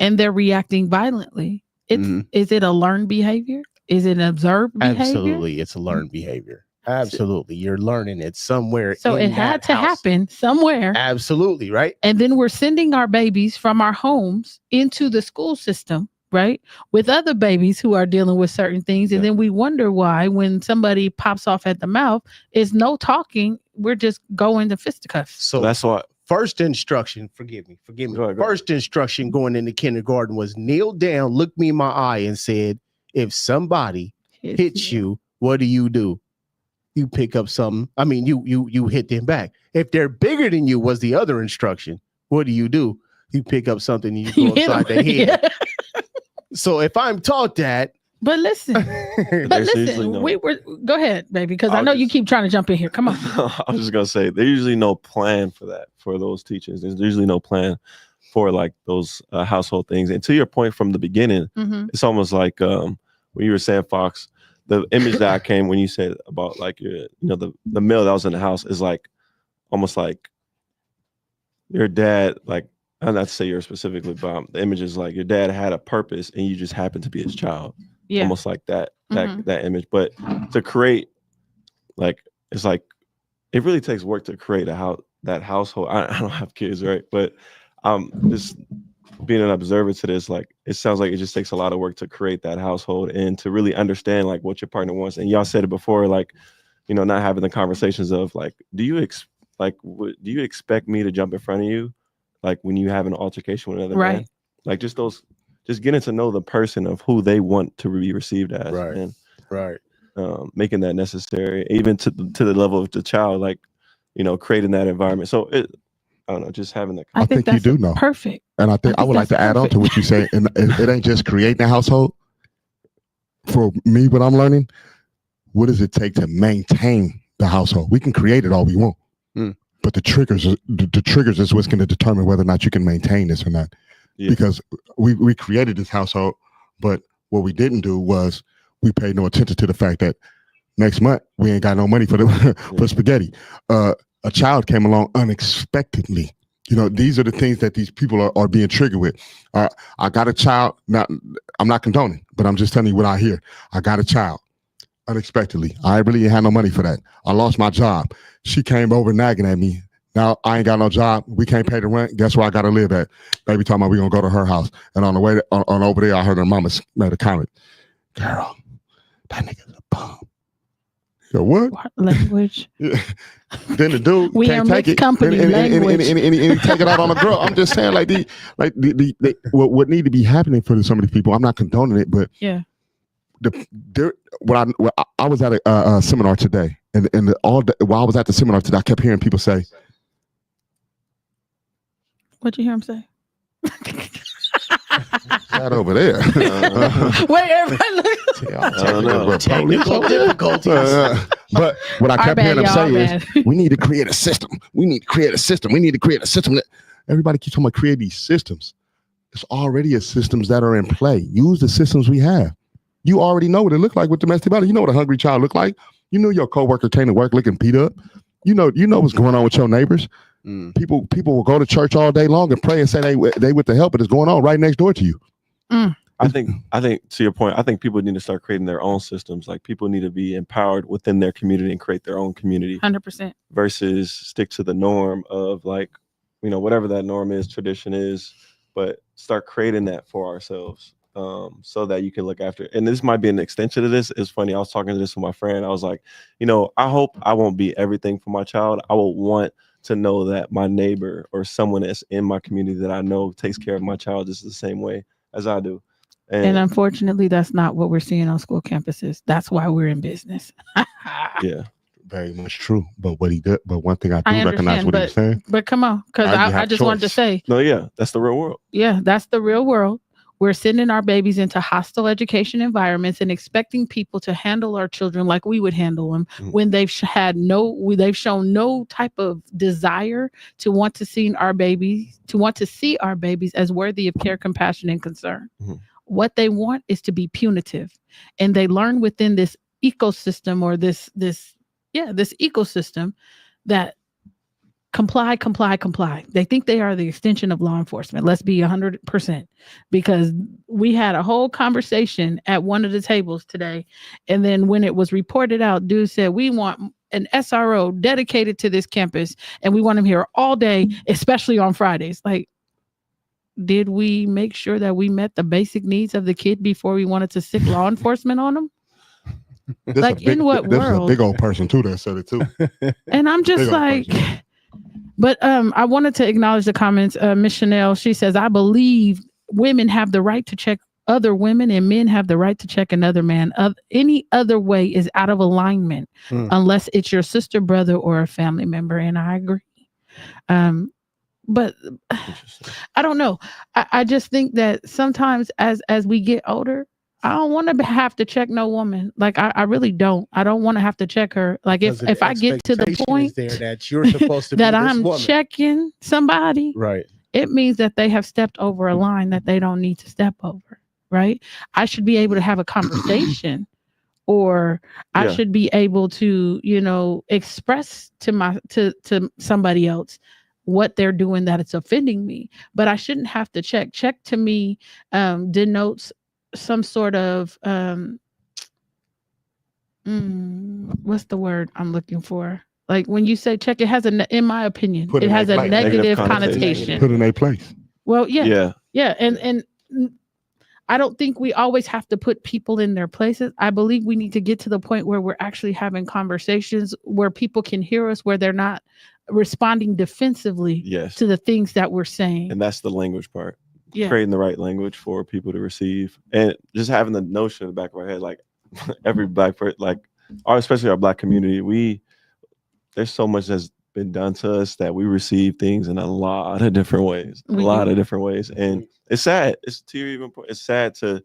and they're reacting violently. Is it a learned behavior? Is it an observed behavior? Absolutely. It's a learned behavior. Absolutely. You're learning it somewhere. So it had to happen somewhere. Absolutely. Right. And then we're sending our babies from our homes into the school system, right? With other babies who are dealing with certain things. And then we wonder why when somebody pops off at the mouth, is no talking. We're just going to fisticuffs. So that's why. First instruction, forgive me. Go ahead. First instruction going into kindergarten was kneel down, look me in my eye and said, if somebody hits you, what do? You pick up something. I mean, you hit them back. If they're bigger than you was the other instruction. What do? You pick up something and you go upside their head. Yeah. So if I'm taught that. But listen, go ahead, baby, because I know you keep trying to jump in here. Come on. I was just going to say, there's usually no plan for that, for those teachers. There's usually no plan for like those household things. And to your point from the beginning, it's almost like when you were saying, Fox, the image that came when you said about like the male that was in the house is like almost like your dad, like I'm not to say yours specifically, but the image is like your dad had a purpose and you just happened to be his child. Yeah. Almost like that image. But to create like it's like it really takes work to create that household. I don't have kids, right? But just being an observer to this, like it sounds like it just takes a lot of work to create that household and to really understand like what your partner wants. And y'all said it before, like, not having the conversations of like, do you expect me to jump in front of you? Like when you have an altercation with another man, like just getting to know the person of who they want to be received as, and making that necessary, even to the level of the child, like, creating that environment. So I don't know, just having that. I think you do know. Perfect. And I think I would like to add on to what you say. And it ain't just creating a household. For me, what I'm learning, what does it take to maintain the household? We can create it all we want, but the triggers is what's going to determine whether or not you can maintain this or not. Yeah. Because we created this household, but what we didn't do was we paid no attention to the fact that next month we ain't got no money for for spaghetti. A child came along unexpectedly. These are the things that these people are being triggered with. I got a child. Now, I'm not condoning, but I'm just telling you what I hear. I got a child unexpectedly. I really had no money for that. I lost my job. She came over nagging at me. Now I ain't got no job. We can't pay the rent. Guess where I got to live at? Baby talking about we going to go to her house. And on the way on over there, I heard her mama made a comment. Girl, that nigga's a bum. Yo, what? Language. Then the dude we can't are take mixed it. company language. And he take it out on the girl. I'm just saying, what need to be happening for some of these people. I'm not condoning it, but yeah. I was at a seminar today, and while I was at the seminar today, I kept hearing people say, "What'd you hear him say?" that over there. Wait, everybody look. Technical difficulties. But what I Our kept bad, hearing them y'all, say bad. is, we need to create a system. We need to create a system. We need to create a system. That everybody keeps talking about create these systems. There's already a systems that are in play. Use the systems we have. You already know what it looked like with domestic violence. You know what a hungry child look like. You know your coworker came to work looking beat up. You know what's going on with your neighbors. People will go to church all day long and pray and say they with the help, but it's going on right next door to you. I think to your point, I think people need to start creating their own systems. Like people need to be empowered within their community and create their own community 100%. versus stick to the norm of like, whatever that norm is, tradition is, but start creating that for ourselves. So that you can look after it. And this might be an extension of this. It's funny. I was talking to this with my friend. I was like, I hope I won't be everything for my child. I will want to know that my neighbor or someone that's in my community that I know takes care of my child just the same way as I do. And unfortunately, that's not what we're seeing on school campuses. That's why we're in business. Yeah. Very much true. But what he did, but one thing I do recognize what he's saying. But come on, because I just wanted to say. No, yeah, that's the real world. Yeah, that's the real world. We're sending our babies into hostile education environments and expecting people to handle our children like we would handle them when they've shown no type of desire to want to see our babies as worthy of care, compassion, and concern. What they want is to be punitive, and they learn within this ecosystem or this ecosystem that comply. They think they are the extension of law enforcement. Let's be 100%, because we had a whole conversation at one of the tables today. And then when it was reported out, dude said, we want an SRO dedicated to this campus and we want him here all day, especially on Fridays. Like, did we make sure that we met the basic needs of the kid before we wanted to stick law enforcement on them? In what world? This is a big old person too that said it too. And I'm just like... But I wanted to acknowledge the comments. Miss Chanel, she says, I believe women have the right to check other women and men have the right to check another man. Any other way is out of alignment unless it's your sister, brother, or a family member. And I agree. But I don't know. I just think that sometimes as we get older, I don't want to have to check no woman. Like I really don't. I don't want to have to check her. Like if I get to the point there that you're supposed to that be I'm woman. checking somebody, right? It means that they have stepped over a line that they don't need to step over. Right? I should be able to have a conversation, or I should be able to, express to somebody else what they're doing that it's offending me. But I shouldn't have to check. Check to me denotes some sort of what's the word I'm looking for? Like when you say check, it has in my opinion, it has a negative connotation. Put in a place. Well, yeah. And I don't think we always have to put people in their places. I believe we need to get to the point where we're actually having conversations where people can hear us, where they're not responding defensively to the things that we're saying. And that's the language part. Creating the right language for people to receive, and just having the notion in the back of our head, like every black person, especially our black community, there's so much that's been done to us that we receive things in a lot of different ways, and it's sad. It's sad to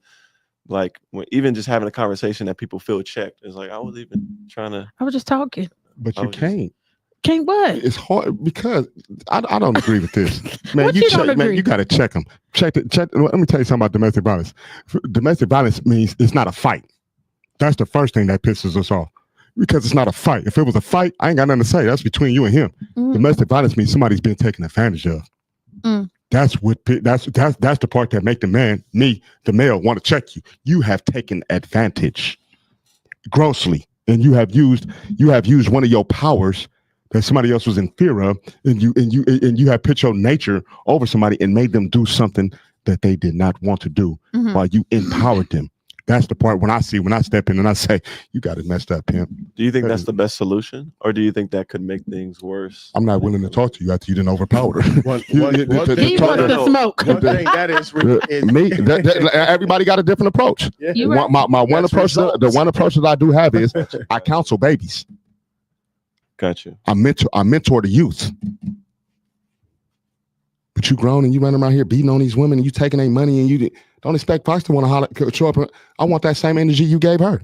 even just having a conversation that people feel checked. It's like I was just talking, but you can't. Can't what? It's hard because I don't agree with this. Man, you got to check them. Check. Let me tell you something about domestic violence. Domestic violence means it's not a fight. That's the first thing that pisses us off, because it's not a fight. If it was a fight, I ain't got nothing to say. That's between you and him. Domestic violence means somebody's being taken advantage of. That's the part that make the male, want to check you. You have taken advantage grossly, and you have used one of your powers that somebody else was in fear of, and you have put your nature over somebody and made them do something that they did not want to do while you empowered them. That's the part when I step in and I say, you got it messed up, pimp. Do you think that's the best solution, or do you think that could make things worse? I'm not willing to talk to you after you didn't overpower. He wants to smoke. One thing that is me. Everybody got a different approach. Yeah. My one approach, the one approach that I do have is I counsel babies. Got you. I mentor the youth. but you grown and you running around here beating on these women and you taking their money and you don't expect Fox to want to holler, show up. I want that same energy you gave her.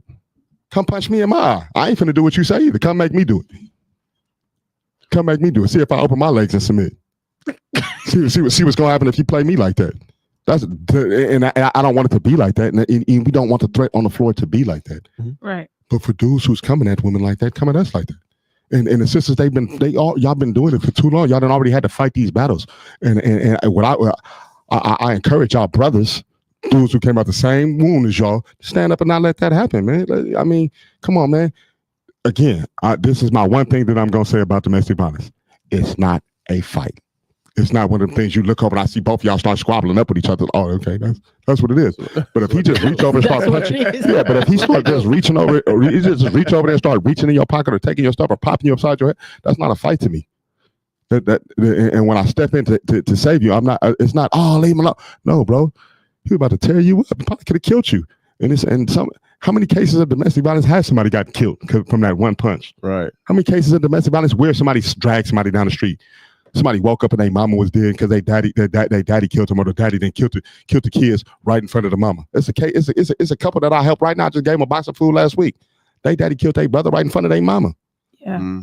Come punch me in my eye. I ain't finna do what you say either. Come make me do it. Come make me do it. See if I open my legs and submit. see what's gonna happen if you play me like that. I don't want it to be like that, and we don't want the threat on the floor to be like that. Right. But for dudes who's coming at women like that, come at us like that. And the sisters, y'all been doing it for too long. Y'all done already had to fight these battles. And what I encourage y'all brothers, dudes who came out the same wound as y'all, stand up and not let that happen, man. I mean, come on, man. Again, this is my one thing that I'm gonna say about domestic violence. It's not a fight. It's not one of the things you look over and I see both of y'all start squabbling up with each other. Oh, okay, that's what it is. But if he just reach over and start punching, yeah. But if he start just reaching over, or he just reach over there and start reaching in your pocket or taking your stuff or popping you upside your head, that's not a fight to me. And when I step in to save you, I'm not. It's not. Oh, leave him alone. No, bro, he was about to tear you up. He probably could have killed you. How many cases of domestic violence has somebody got killed from that one punch? Right. How many cases of domestic violence where somebody dragged somebody down the street? Somebody woke up and their mama was dead because their daddy killed them, or the daddy then killed the kids right in front of the mama. It's a case. It's a couple that I helped right now. I just gave them a box of food last week. They daddy killed their brother right in front of their mama. Yeah.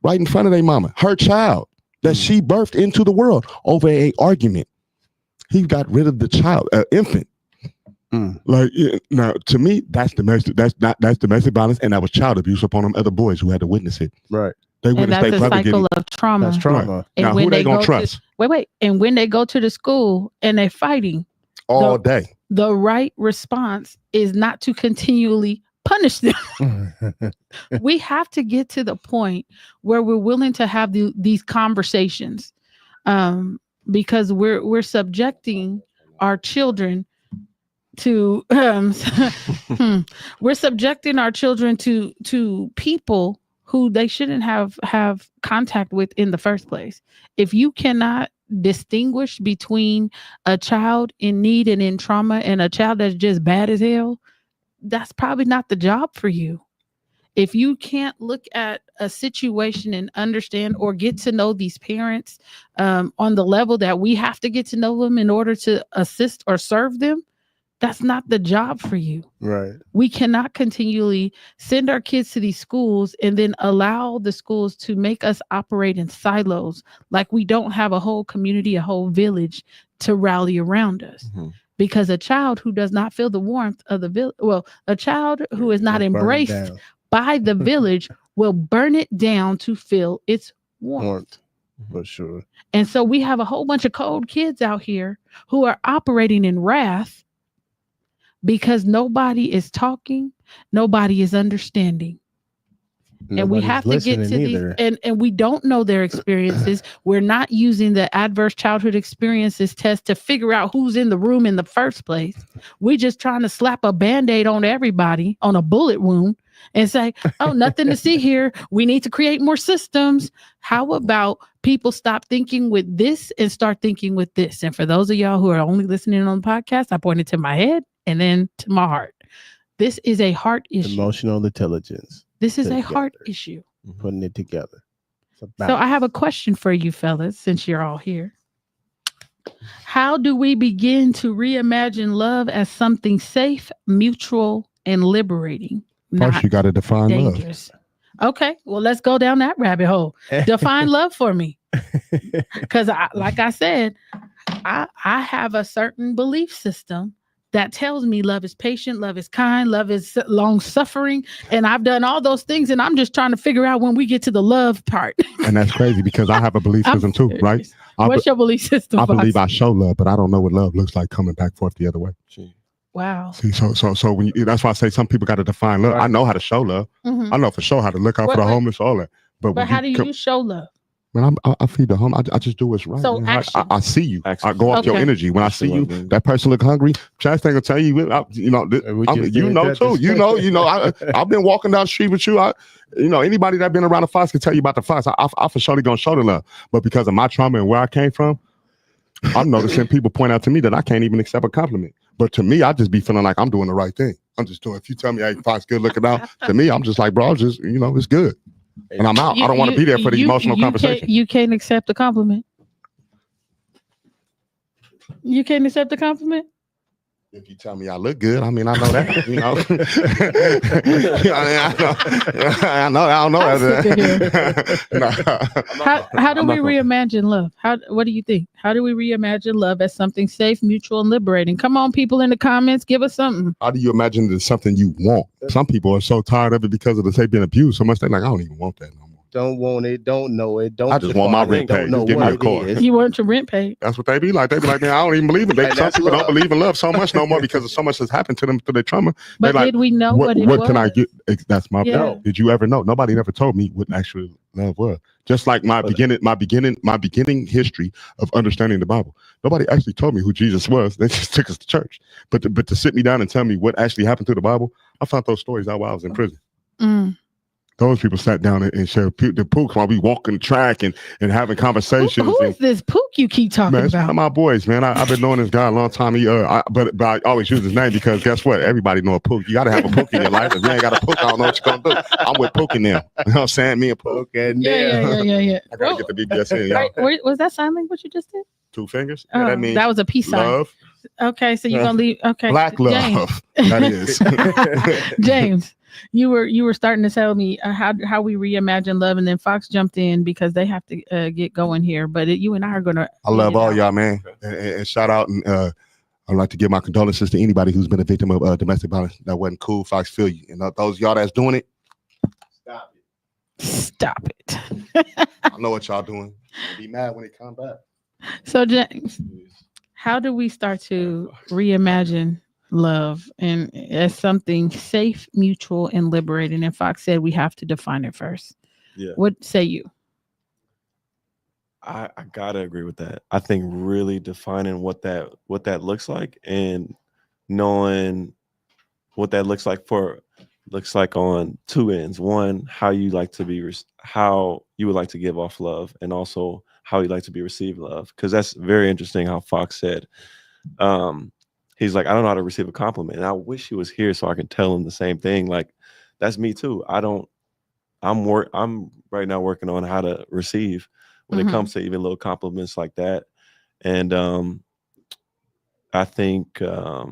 Right in front of their mama. Her child that she birthed into the world over a argument. He got rid of the child, infant. Like, now to me, that's domestic violence, and that was child abuse upon them other boys who had to witness it. Right. They and that's a cycle of trauma. That's trauma. Right. And now, who they gonna trust? And when they go to the school and they're fighting all day, the right response is not to continually punish them. We have to get to the point where we're willing to have these conversations, because we're subjecting our children to we're subjecting our children to people who they shouldn't have contact with in the first place. If you cannot distinguish between a child in need and in trauma and a child that's just bad as hell, that's probably not the job for you. If you can't look at a situation and understand or get to know these parents on the level that we have to get to know them in order to assist or serve them, that's not the job for you. Right. We cannot continually send our kids to these schools and then allow the schools to make us operate in silos, like we don't have a whole community, a whole village to rally around us. Mm-hmm. Because a child who does not feel the warmth of the village, a child who is not embraced by the village will burn it down to feel its warmth. For sure. And so we have a whole bunch of cold kids out here who are operating in wrath because nobody is talking, nobody is understanding. Nobody's, and we have to get to these, and we don't know their experiences. We're not using the adverse childhood experiences test to figure out who's in the room in the first place. We're just trying to slap a Band-Aid on everybody on a bullet wound and say, oh, nothing to see here. We need to create more systems. How about people stop thinking with this and start thinking with this? And for those of y'all who are only listening on the podcast, I pointed to my head and then to my heart. This is a heart issue. Emotional intelligence. This is a heart issue. Putting it together. So I have a question for you fellas, since you're all here. How do we begin to reimagine love as something safe, mutual, and liberating? First, you got to define dangerous love. Okay, well, let's go down that rabbit hole. Define love for me. Because like I said, I have a certain belief system that tells me love is patient, love is kind, love is long suffering. And I've done all those things. And I'm just trying to figure out when we get to the love part. And that's crazy because I have a belief system too, right? What's your belief system? I believe I show love, but I don't know what love looks like coming back forth the other way. Wow. See, so when that's why I say some people got to define love. Right. I know how to show love. Mm-hmm. I know for sure how to look out for the homeless, all that. But how do you show love? When I feed the home, I just do what's right. So I see you. I go off your energy. When I see you, that person look hungry. Chaz ain't gonna tell you. Too. I've been walking down the street with you. Anybody that been around the Fox can tell you about the Fox. I for surely gonna show the love. But because of my trauma and where I came from, I'm noticing people point out to me that I can't even accept a compliment. But to me, I just be feeling like I'm doing the right thing. I'm just doing. If you tell me, hey, Fox, good looking out. To me, I'm just like, bro, just it's good. And I'm out. I don't want to be there for the emotional conversation. You can't accept a compliment. You can't accept a compliment? If you tell me I look good, I mean, I know that, you know. I know. I don't know. I'm sick of him. Nah. How do I'm we not gonna- reimagine love? What do you think? How do we reimagine love as something safe, mutual, and liberating? Come on, people in the comments, give us something. How do you imagine it's something you want? Some people are so tired of it because of the say being abused so much. They're like, I don't even want that no more. Don't want it. Don't know it. Don't. I just want my define it, rent paid. Don't know Just give me what a it car. is. You want your rent paid? That's what they be like. They be like, man, I don't even believe it. And Some that's people love. don't believe in love so much no more because of so much has happened to them through their trauma. But They did we know what it was? can I get? That's my Yeah. point. Did you ever know? Nobody never told me what actually love was. Just like my beginning history of understanding the Bible. Nobody actually told me who Jesus was. They just took us to church. But to sit me down and tell me what actually happened through the Bible, I found those stories out while I was in prison. Mm. Those people sat down and shared the pook while we walking the track and having conversations. Who is this pook you keep talking Man, it's one about? of my boys, man. I've been knowing this guy a long time. But I always use his name because guess what? Everybody know a pook. You got to have a pook in your life. If you ain't got a pook, I don't know what you're gonna do. I'm with pook in them. You know what I'm saying? Me and pook. Okay. Yeah. I gotta get the BBS in, y'all. Right, was that sign language you just did? 2 fingers. Oh, Yeah, that means that was a peace sign. love, Okay, so you're gonna leave. Okay, black love. That is. James, you were starting to tell me how we reimagine love, and then Fox jumped in because they have to get going here. But you and I are gonna. I love all y'all, man, and shout out and I'd like to give my condolences to anybody who's been a victim of domestic violence. That wasn't cool. Fox, feel you. And those y'all that's doing it, Stop it. I know what y'all doing. Be mad when it come back. So James, how do we start to reimagine love and as something safe, mutual, and liberating? And Fox said we have to define it first. Yeah. What say you? I gotta agree with that. I think really defining what that looks like and knowing what that looks like on two ends. One, how you like to be, how you would like to give off love, and also how you like to be received love. Because that's very interesting. How Fox said, he's like, I don't know how to receive a compliment, and I wish he was here so I could tell him the same thing. Like, that's me too. I'm right now working on how to receive when it comes to even little compliments like that. And I think, I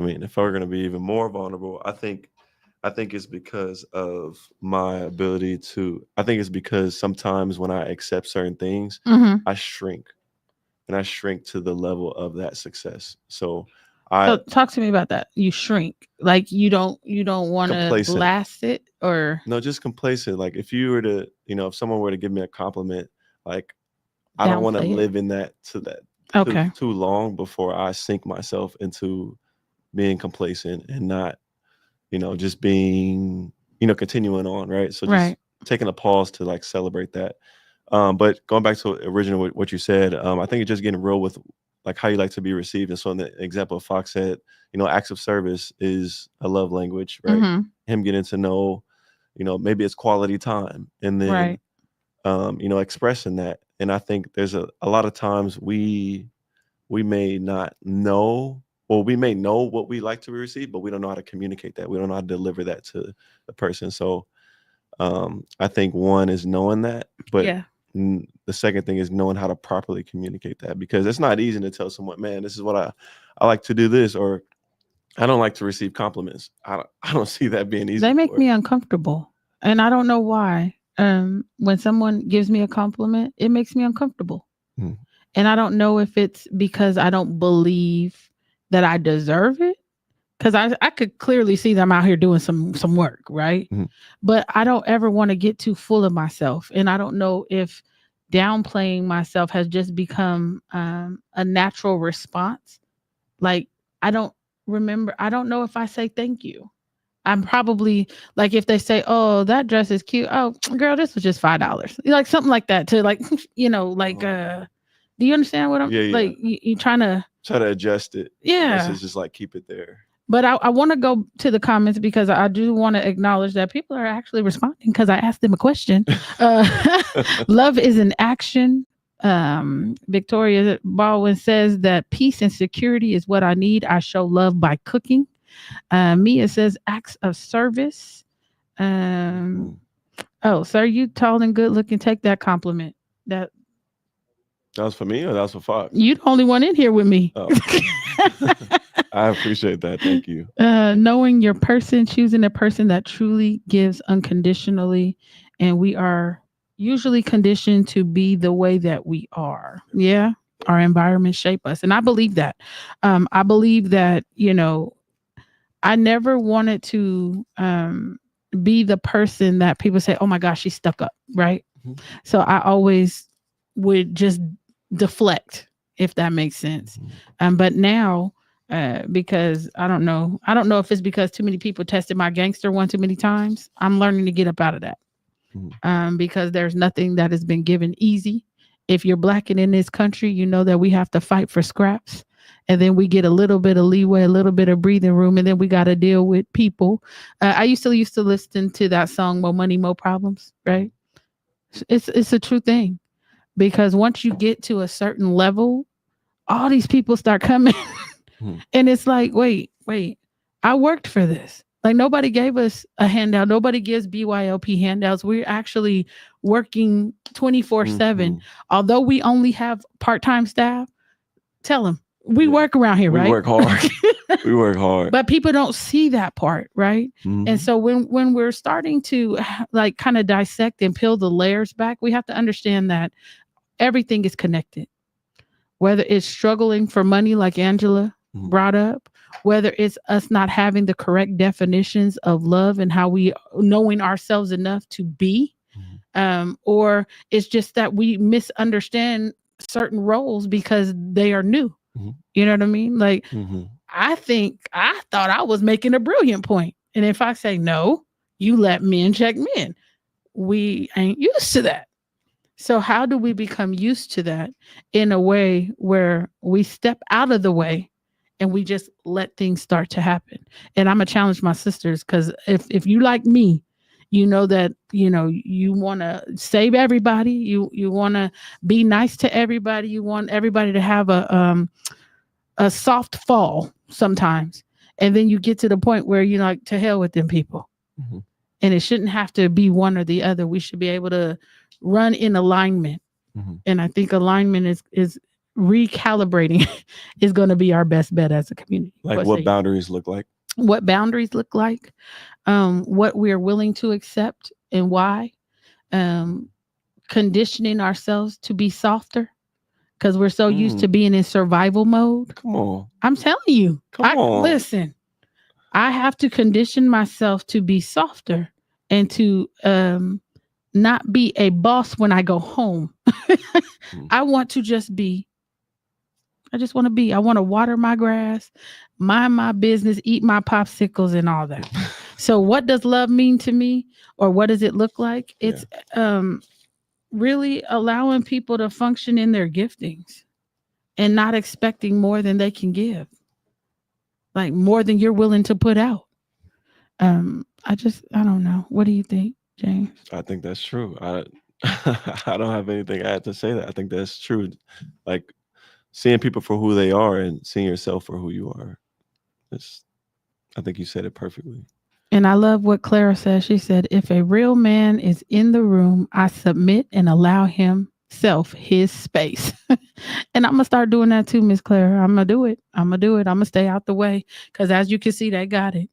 mean, if we're going to be even more vulnerable, I think it's because of my ability to, I think it's because sometimes when I accept certain things, I shrink, and I shrink to the level of that success. So talk to me about that. You shrink, like you don't want to blast it, or no, just complacent. Like if you were to, if someone were to give me a compliment, like I don't want to live in that too long before I sink myself into being complacent and not, just being, continuing on, right? So just taking a pause to like celebrate that. But going back to original what you said, I think it's just getting real with like how you like to be received. And so in the example Fox said, acts of service is a love language, right? Him getting to know, maybe it's quality time, and then expressing that. And I think there's a lot of times we may not know, or we may know what we like to receive, but we don't know how to communicate that. We don't know how to deliver that to the person. So I think one is knowing that, but the second thing is knowing how to properly communicate that, because it's not easy to tell someone, man, this is what I like to do this, or I don't like to receive compliments. I don't see that being easy. They make me uncomfortable, and I don't know why. When someone gives me a compliment, it makes me uncomfortable. And I don't know if it's because I don't believe that I deserve it. Because I could clearly see them out here doing some work, right? But I don't ever want to get too full of myself. And I don't know if downplaying myself has just become a natural response. Like, I don't know if I say thank you. I'm probably like, if they say, oh, that dress is cute. Oh, girl, this was just $5. Like something like that to like, do you understand what I'm like? You trying to adjust it. Yeah. It's just like keep it there. But I want to go to the comments because I do want to acknowledge that people are actually responding because I asked them a question. Love is an action. Victoria Baldwin says that peace and security is what I need. I show love by cooking. Mia says acts of service. Oh, sir, you tall and good looking. Take that compliment. That That was for me or that was for Fox? You the only one in here with me. Oh. I appreciate that. Thank you. Knowing your person, choosing a person that truly gives unconditionally, and we are usually conditioned to be the way that we are. Yeah, our environment shape us, and I believe that. I believe that I never wanted to be the person that people say, "Oh my gosh, she's stuck up," right? Mhm. So I always would just deflect, if that makes sense. But now, because I don't know if it's because too many people tested my gangster one too many times. I'm learning to get up out of that. Because there's nothing that has been given easy. If you're Black and in this country, you know that we have to fight for scraps. And then we get a little bit of leeway, a little bit of breathing room, and then we got to deal with people. I used to listen to that song, "More Money, More Problems," right? It's a true thing, because once you get to a certain level, all these people start coming, and it's like, wait, I worked for this. Like, nobody gave us a handout. Nobody gives BYLP handouts. We're actually working 24/7. Although we only have part-time staff, tell them we work around here, we right? Work hard. We work hard. But people don't see that part, right? And so when we're starting to like kind of dissect and peel the layers back, we have to understand that everything is connected. Whether it's struggling for money, like Angela brought up, whether it's us not having the correct definitions of love and how we knowing ourselves enough to be, or it's just that we misunderstand certain roles because they are new. You know what I mean? Like, I thought I was making a brilliant point. And if I say, no, you let men check men, we ain't used to that. So how do we become used to that in a way where we step out of the way and we just let things start to happen? And I'm gonna challenge my sisters, because if you like me, you know that you want to save everybody, you want to be nice to everybody, you want everybody to have a soft fall sometimes, and then you get to the point where you're like, to hell with them people. And it shouldn't have to be one or the other. We should be able to run in alignment. And I think alignment is recalibrating is going to be our best bet as a community. Like what boundaries look like? What boundaries look like, what we're willing to accept and why, conditioning ourselves to be softer, because we're so used to being in survival mode. Come on. I'm telling you. Come on. Listen, I have to condition myself to be softer and to not be a boss when I go home. I want to just be. I just want to be. I want to water my grass, mind my business, eat my popsicles and all that. So what does love mean to me, or what does it look like? It's really allowing people to function in their giftings and not expecting more than they can give, like more than you're willing to put out. I don't know. What do you think, James? I think that's true. I don't have anything I have to say that. I think that's true. Like seeing people for who they are and seeing yourself for who you are. I think you said it perfectly. And I love what Clara said. She said, if a real man is in the room, I submit and allow himself his space. And I'm going to start doing that too, Miss Clara. I'm going to do it. I'm going to stay out the way, because as you can see, they got it.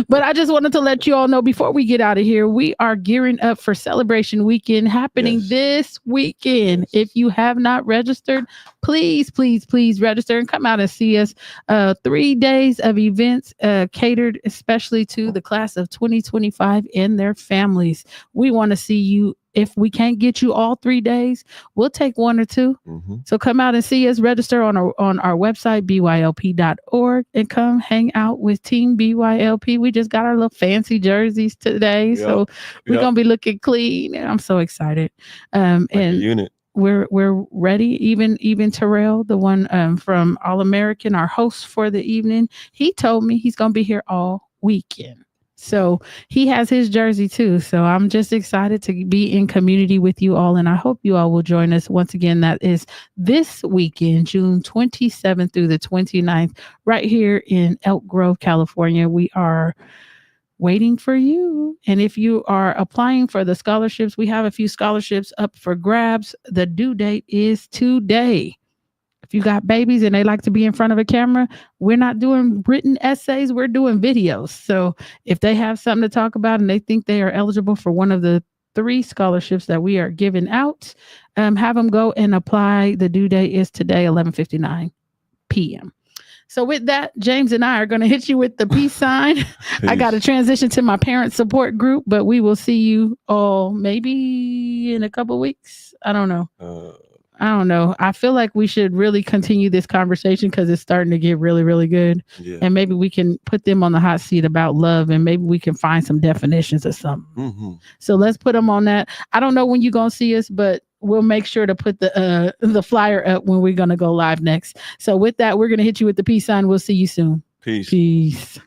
But I just wanted to let you all know before we get out of here, we are gearing up for Celebration Weekend happening this weekend. If you have not registered, please register and come out and see us. 3 days of events catered especially to the class of 2025 and their families. We want to see you. If we can't get you all 3 days, we'll take 1 or 2. So come out and see us. Register on our website, bylp.org, and come hang out with Team BYLP. We just got our little fancy jerseys today, so we're gonna be looking clean, and I'm so excited. And unit. We're ready. Even Terrell, the one from All American, our host for the evening, he told me he's gonna be here all weekend. So he has his jersey too. So I'm just excited to be in community with you all. And I hope you all will join us once again. That is this weekend, June 27th through the 29th, right here in Elk Grove, California. We are waiting for you. And if you are applying for the scholarships, we have a few scholarships up for grabs. The due date is today. If you got babies and they like to be in front of a camera, we're not doing written essays, we're doing videos. So if they have something to talk about and they think they are eligible for one of the 3 scholarships that we are giving out, have them go and apply. The due date is today, 11:59 p.m. So with that, James and I are going to hit you with the peace sign. I got to transition to my parent support group, but we will see you all maybe in a couple weeks. I don't know. I feel like we should really continue this conversation because it's starting to get really, really good. Yeah. And maybe we can put them on the hot seat about love, and maybe we can find some definitions or something. Mm-hmm. So let's put them on that. I don't know when you're going to see us, but we'll make sure to put the flyer up when we're going to go live next. So with that, we're going to hit you with the peace sign. We'll see you soon. Peace. Peace.